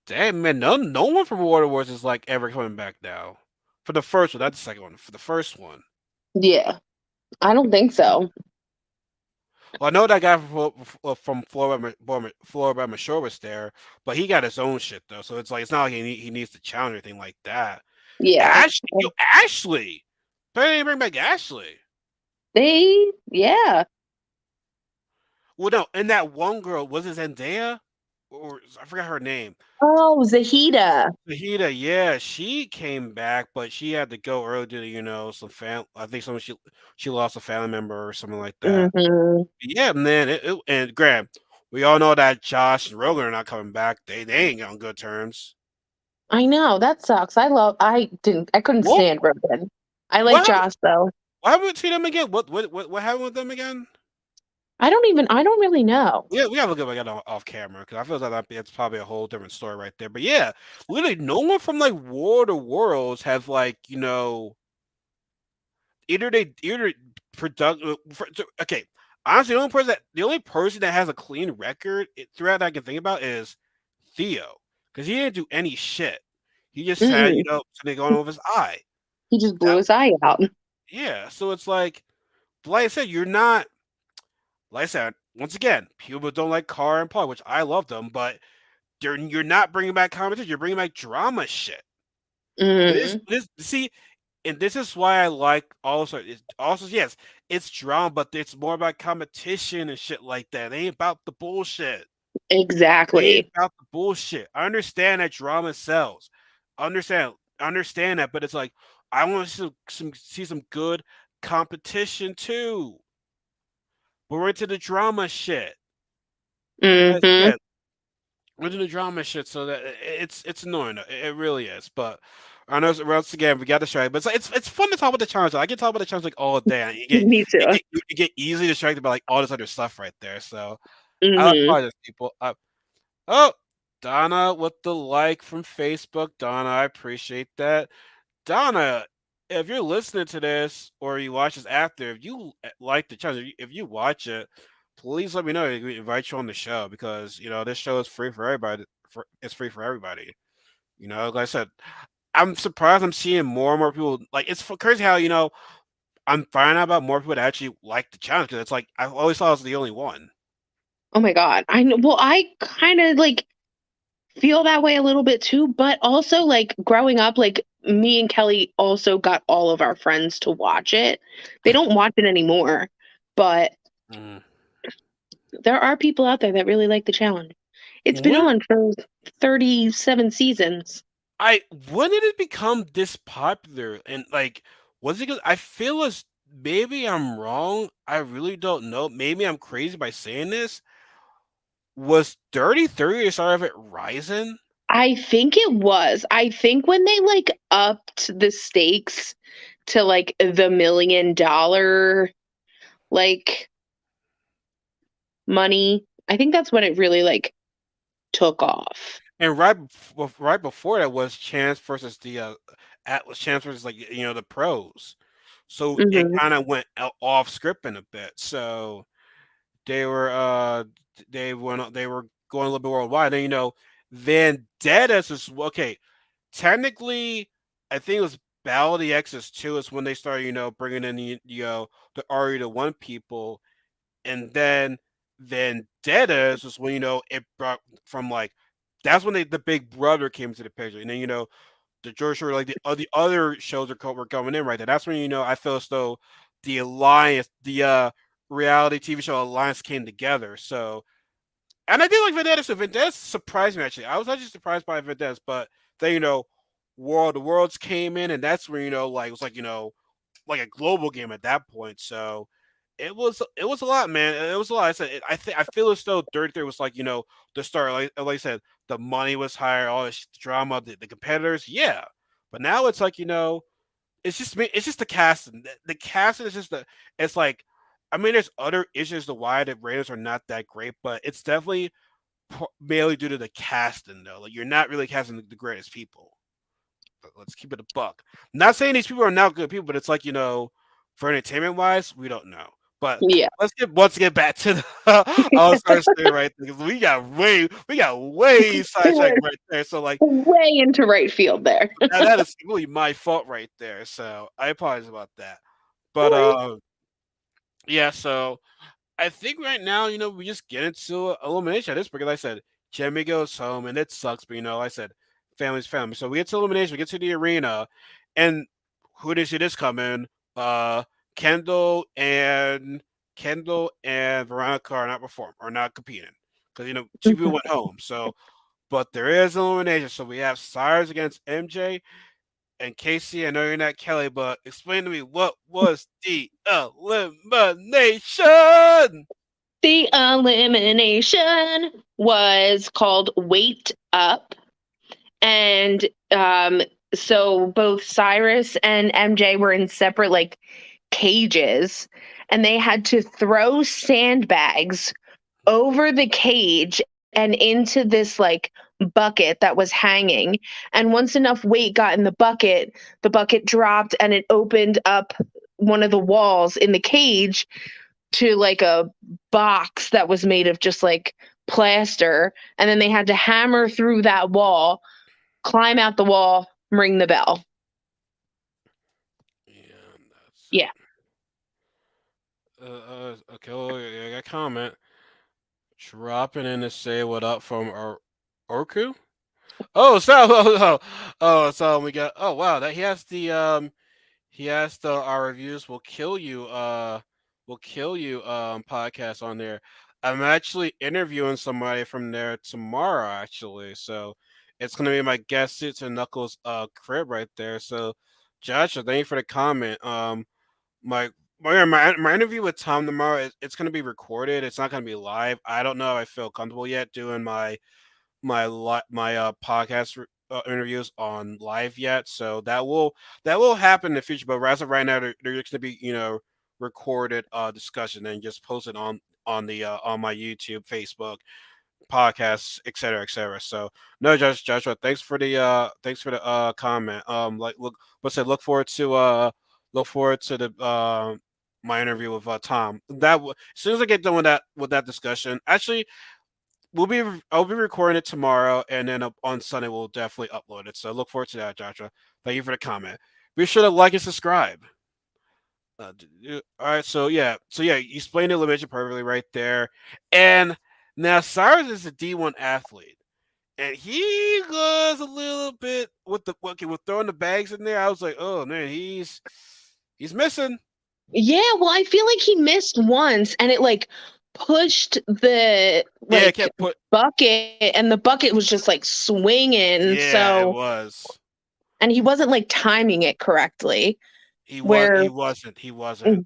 damn man, no one from War of the Worlds is like ever coming back now. For the first one, not the second one. For the first one. Yeah, I don't think so. Well, I know that guy from Florida Mashore was there, but he got his own shit though. So it's like it's not like he needs to challenge or anything like that. Yeah. Ashley, they didn't bring back Ashley. Yeah. Well, no, and that one girl was it Zendaya, or I forgot her name. Oh, Zahida. Fajita, yeah, she came back, but she had to go early due to some I think she lost a family member or something like that. Mm-hmm. Yeah, man. And Graham, we all know that Josh and Rogan are not coming back. They ain't on good terms. I know, that sucks. I couldn't What stand Rogan. I like what happened, Josh though. what happened to them again? What happened with them again? I don't really know. Yeah, we have to look at that off camera because I feel like it's probably a whole different story right there. But yeah, literally no one from like War of the Worlds have like either product. Okay, honestly, the only person that has a clean record throughout that I can think about is Theo, because he didn't do any shit. He just had, Mm-mm. something going over his eye. He just blew That his eye out. yeah. So it's like I said, you're not. Like I said, once again, people don't like Car and Paul, which I love them, but you're not bringing back competition. You're bringing back drama shit. Mm. This see, and this is why I like also. Also, yes, it's drama, but it's more about competition and shit like that. It ain't about the bullshit. It ain't Exactly. about the bullshit. I understand that drama sells. Understand that, but it's like I want to see some good competition too. But we're into the drama shit. Like I Mm-hmm. said, we're into the drama shit, so that it's annoying. It really is. But I know once again we got distracted. But it's fun to talk about the challenge. I can talk about the challenge like all day. And Me too. you get easily distracted by like all this other stuff right there. So I Mm-hmm. apologize, people. Oh, Donna with the like from Facebook. Donna, I appreciate that. Donna, if you're listening to this or you watch this after, if you like the challenge, if you watch it, please let me know. We invite you on the show because this show is free for everybody. It's free for everybody. Like I said, I'm surprised I'm seeing more and more people. Like it's crazy how I'm finding out about more people that actually like the challenge because it's like I always thought I was the only one. Oh my god. I know, well, I kind of like feel that way a little bit too, but also like growing up, like me and Kelly also got all of our friends to watch it. They don't watch it anymore, but Mm. there are people out there that really like the challenge. It's been When on for 37 seasons. I when did it become this popular? And like, was it because I feel as maybe I'm wrong. I really don't know. Maybe I'm crazy by saying this. Was 30 a start of it rising? I think it was. I think when they like upped the stakes to like the $1 million like money, I think that's when it really like took off. And right before that was Chance versus the Atlas Chance versus like the pros. So it Hmm. kind of went off scripting a bit. So they were they were going a little bit worldwide. And Vendettas is okay. Technically, I think it was Battle of the X's too. Is when they started bringing in the RE to one people, and then Vendettas was when it brought from like that's when the Big Brother came into the picture, and then the George Shore like the other shows were coming in right there. That's when I feel as though the alliance, the reality TV show alliance came together. So, and I did like Vendettas. So Vendettas surprised me actually. I was actually surprised by Vendettas, but then World of Worlds came in, and that's where like it was like a global game at that point. So it was a lot, man. It was a lot. I said I feel as though 33 was like the start. Like I said, the money was higher, all this drama, the competitors, yeah. But now it's like it's just me. It's just the casting. The casting is just the. It's like, I mean, there's other issues to why the ratings are not that great, but it's definitely mainly due to the casting, though. Like you're not really casting the greatest people. Let's keep it a buck. I'm not saying these people are not good people, but it's like for entertainment wise, we don't know. But Yeah, let's get back to the All Star story right there because we got way we sidetracked went right there. So like way into right field there. that is really my fault right there. So I apologize about that. No But worries. yeah. So I think right now, we just get into elimination at this because like I said Jimmy goes home and it sucks, but like I said family's family. So we get to elimination, we get to the arena, and who did you see this coming? Uh, Kendall and Veronica are not competing because two people Mhm. went home. So, but there is elimination. So we have Cyrus against MJ and Casey. I know you're not Kelly, but explain to me what was the elimination? The elimination was called Wait Up. And so both Cyrus and MJ were in separate like cages, and they had to throw sandbags over the cage and into this like bucket that was hanging. And once enough weight got in the bucket dropped and it opened up one of the walls in the cage to like a box that was made of just like plaster. And then they had to hammer through that wall, climb out the wall, ring the bell. Yeah, that's Yeah. okay. Well, I got a comment dropping in to say what up from Orku. Oh, so so we got. Oh wow, that he has the our reviews will kill you podcast on there. I'm actually interviewing somebody from there tomorrow actually, so it's gonna be my guest suits and Knuckles crib right there. So Joshua, thank you for the comment. My my interview with Tom tomorrow it's going to be recorded. It's not going to be live. I don't know if I feel comfortable yet doing my podcast interviews on live yet. So that will happen in the future. But as of right now, they're just going to be recorded discussion and just posted on the on my YouTube, Facebook, podcasts, etc., etc. So no, Joshua, thanks for the comment. Like let's say look forward to the my interview with Tom. As soon as I get done with that discussion, actually I'll be recording it tomorrow, and then on Sunday we'll definitely upload it. So look forward to that, Joshua. Thank you for the comment. Be sure to like and subscribe. All right, so you explained the elimination perfectly right there. And now Cyrus is a D1 athlete, and he was a little bit with the okay with throwing the bags in there. I was like, oh man, he's missing. Yeah, well, I feel like he missed once and it like pushed the Yeah, it like kept put. bucket and the bucket was just like swinging. Yeah, it So, was. and he wasn't like timing it correctly. He was. Where, He wasn't. He wasn't. mm,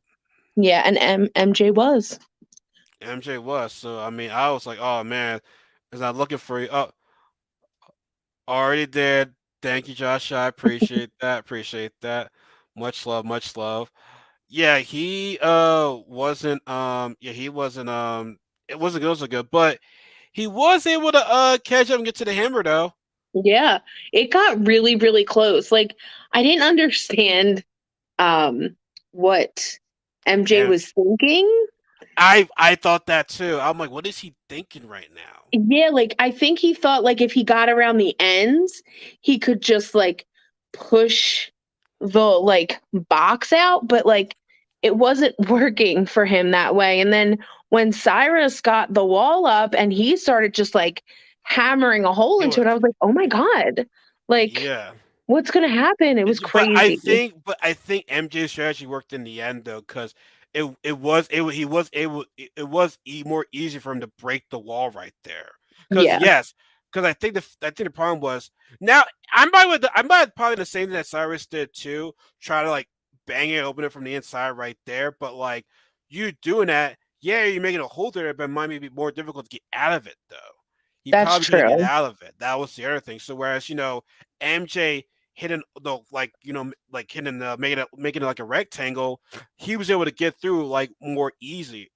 yeah, and MJ was. MJ was. So I mean, I was like, oh man, is not looking for you. Oh, already did. Thank you, Josh. I appreciate that. Appreciate that. Much love. Much love. Yeah, he wasn't he wasn't it wasn't good, but he was able to catch up and get to the hammer though. Yeah, it got really, really close. Like, I didn't understand um what MJ And was thinking. I thought that too. I'm like, what is he thinking right now? Yeah, like I think he thought like if he got around the ends, he could just like push the like box out, but like it wasn't working for him that way. And then when Cyrus got the wall up and he started just like hammering a hole It into it, was I was like, "Oh my God. Like yeah. what's going to happen?" It was crazy. But I think MJ's strategy worked in the end though, because it was it wa- he was able it was more easy for him to break the wall right there. Because Yeah, yes, because I think the problem was now I'm by probably the same thing that Cyrus did too, try to like bang it open it from the inside right there. But like you doing that, yeah, you're making a hole there, but it might be more difficult to get out of it though. He that's probably couldn't get true. out of it. That was the other thing. So whereas MJ hitting the like like hitting making it like a rectangle, he was able to get through like more easy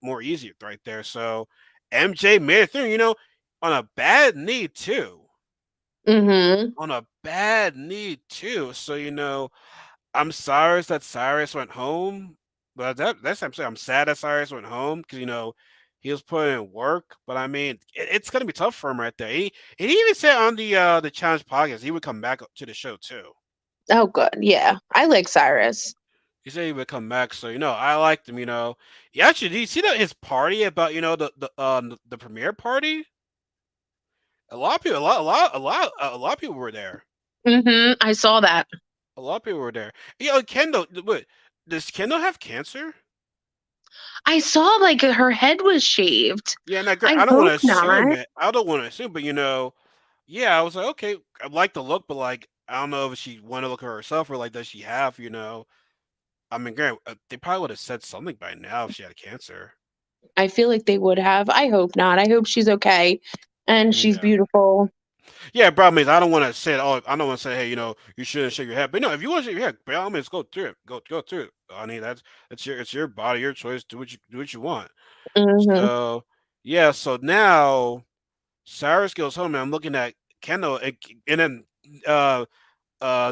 right there. So MJ made it through, on a bad knee too. Mhm. On a bad knee too. So I'm sorry that Cyrus went home, but that's what I'm saying. I'm sad that Cyrus went home because he was putting in work. But I mean, it's gonna be tough for him right there. He even said on the challenge podcast he would come back to the show too. Oh good. Yeah. I like Cyrus. He said he would come back, so I liked him. He actually, did you see that his party about the premiere party? A lot of people, a lot of people were there. Mhm. I saw that. A lot of people were there. Kendall, what does Kendall have cancer? I saw like her head was shaved. Yeah, not great. I I don't want hope to assume not. it. I don't want to assume, but yeah, I was like, okay, I like the look, but like, I don't know if she want to look at herself or like, does she have. I mean, great. They probably would have said something by now if she had cancer. I feel like they would have. I hope not. I hope she's okay and she's Yeah. beautiful. Yeah, problem is I don't want to say, oh, I don't want to say, hey, you shouldn't shake your head. But no, if you want to shake your head, by all means, go through it. Go through it. I mean, it's your body, your choice. Do what you want. Mhm. So yeah, so now Cyrus goes home, and I'm looking at Kendall, and then uh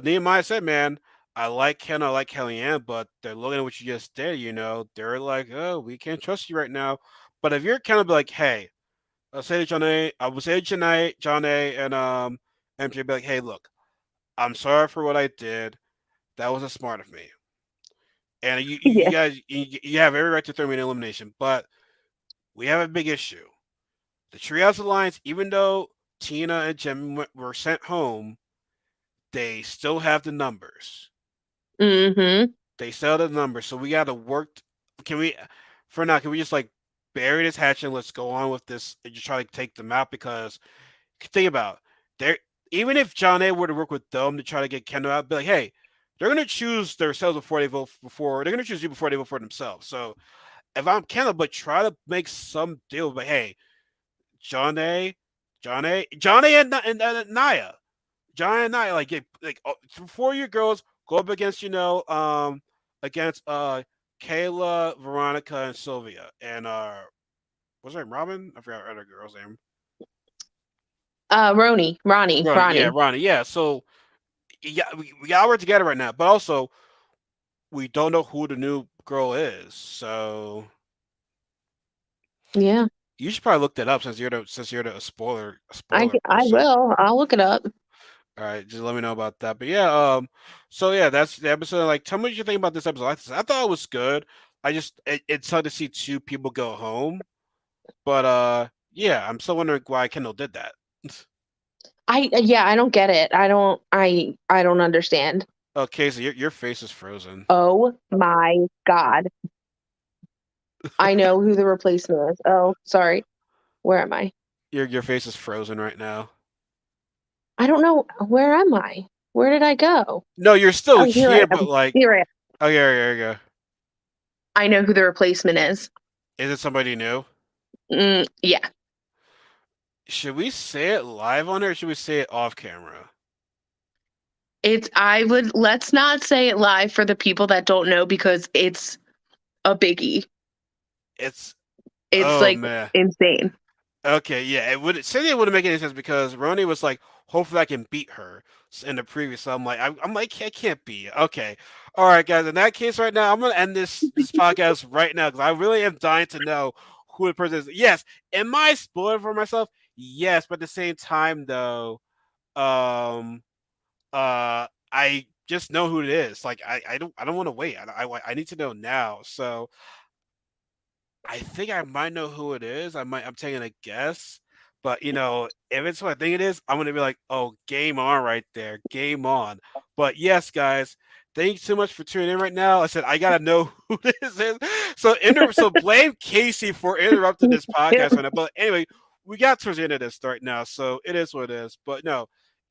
Nehemiah said, man, I like Kendall, I like Kellyanne, but they're looking at what you just did. They're like, oh, we can't trust you right now. But if you're Kendall, be like, hey. I'll say to John A. I will say to John A. and MJ, be like, hey, look, I'm sorry for what I did. That wasn't smart of me. And you Yeah. guys, you have every right to throw me in elimination, but we have a big issue. The Treehouse Alliance, even though Tina and Jem were sent home, they still have the numbers. Mhm. They still have the numbers, so we got to work. Can we, for now, can we just like bury this hatchet and let's go on with this and just try to take them out? Because think about there. Even if John A were to work with them to try to get Kendall out, be like, hey, they're gonna choose themselves before they vote before they're gonna choose you before they vote for themselves. So if I'm Kendall, but try to make some deal, but hey, John A, John A, and Naya, John and Naya, like four of your girls go up against against Kayla, Veronica, and Sylvia, and what's her name, Robin? I forgot her other girl's name. Ronnie. Ronnie, yeah. So yeah, we got to work together right now. But also, we don't know who the new girl is. So Yeah. you should probably look that up since you're the I spoiler I person. will. I'll look it up. All right, just let me know about that. But yeah, so yeah, that's the episode. Like, tell me what you think about this episode. I thought it was good. It's hard to see two people go home, but yeah, I'm still wondering why Kendall did that. Yeah, I don't get it. I don't understand. Okay, so your face is frozen. Oh my God. I know who the replacement is. Oh, sorry. Where am I? Your face is frozen right now. I don't know. Where am I? Where did I go? No, you're still Oh, here I here, but am. like, Here I am. oh yeah, there you go. I know who the replacement is. Is it somebody new? Yeah. Should we say it live on here, or should we say it off camera? Let's not say it live for the people that don't know because it's a biggie. It's It's oh like man. insane. Okay, yeah, it wouldn't make any sense because Roni was like, hopefully I can beat her in the previous. So I'm like, I can't beat. Okay, all right, guys. In that case, right now, I'm gonna end this podcast right now because I really am dying to know who the person is. Yes, am I spoiling for myself? Yes, but at the same time, though, um, I just know who it is. Like, I don't want to wait. I need to know now. So I think I might know who it is. I'm taking a guess. But if it's who I think it is, I'm gonna be like, oh, game on right there. Game on. But yes, guys, thank you so much for tuning in right now. I said I gotta know who this is. So blame Casey for interrupting this podcast right now. But anyway, we got towards the end of this right now, so it is what it is. But no,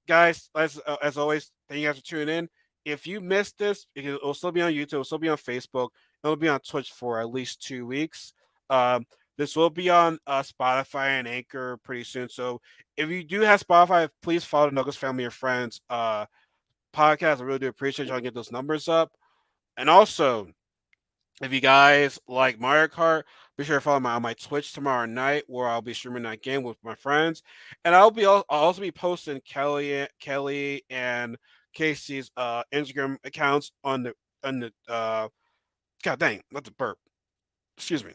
guys, as always, thank you guys for tuning in. If you missed this, it'll still be on YouTube, it'll still be on Facebook, it'll be on Twitch for at least 2 weeks. Um, this will be on Spotify and Anchor pretty soon. So if you do have Spotify, please follow the Knuckles Family and Friends podcast. I really do appreciate y'all get those numbers up. And also, if you guys like Mario Kart, be sure to follow me on my Twitch tomorrow night, where I'll be streaming that game with my friends, and I'll also be posting Kelly and Kasey's Instagram accounts on the God dang, that's a burp. Excuse me.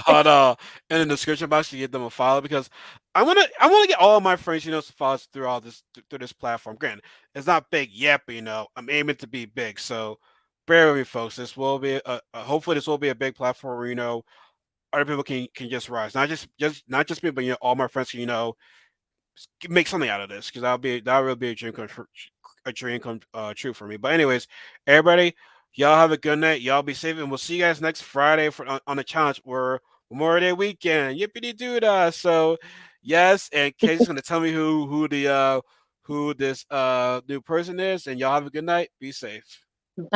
On in the description box to give them a follow because I wanna get all of my friends to follow us through all this through this platform. Granted, it's not big yet, but I'm aiming to be big. So bear with me, folks. This will be hopefully this will be a big platform where other people can just rise, not just me, but all my friends can make something out of this because that'll really be a dream come true for me. But anyways, everybody, y'all have a good night. Y'all be safe, and we'll see you guys next Friday on the challenge or Memorial Day weekend. Yippity doo dah! So yes, and Casey's gonna tell me who this new person is, and y'all have a good night. Be safe. Bye.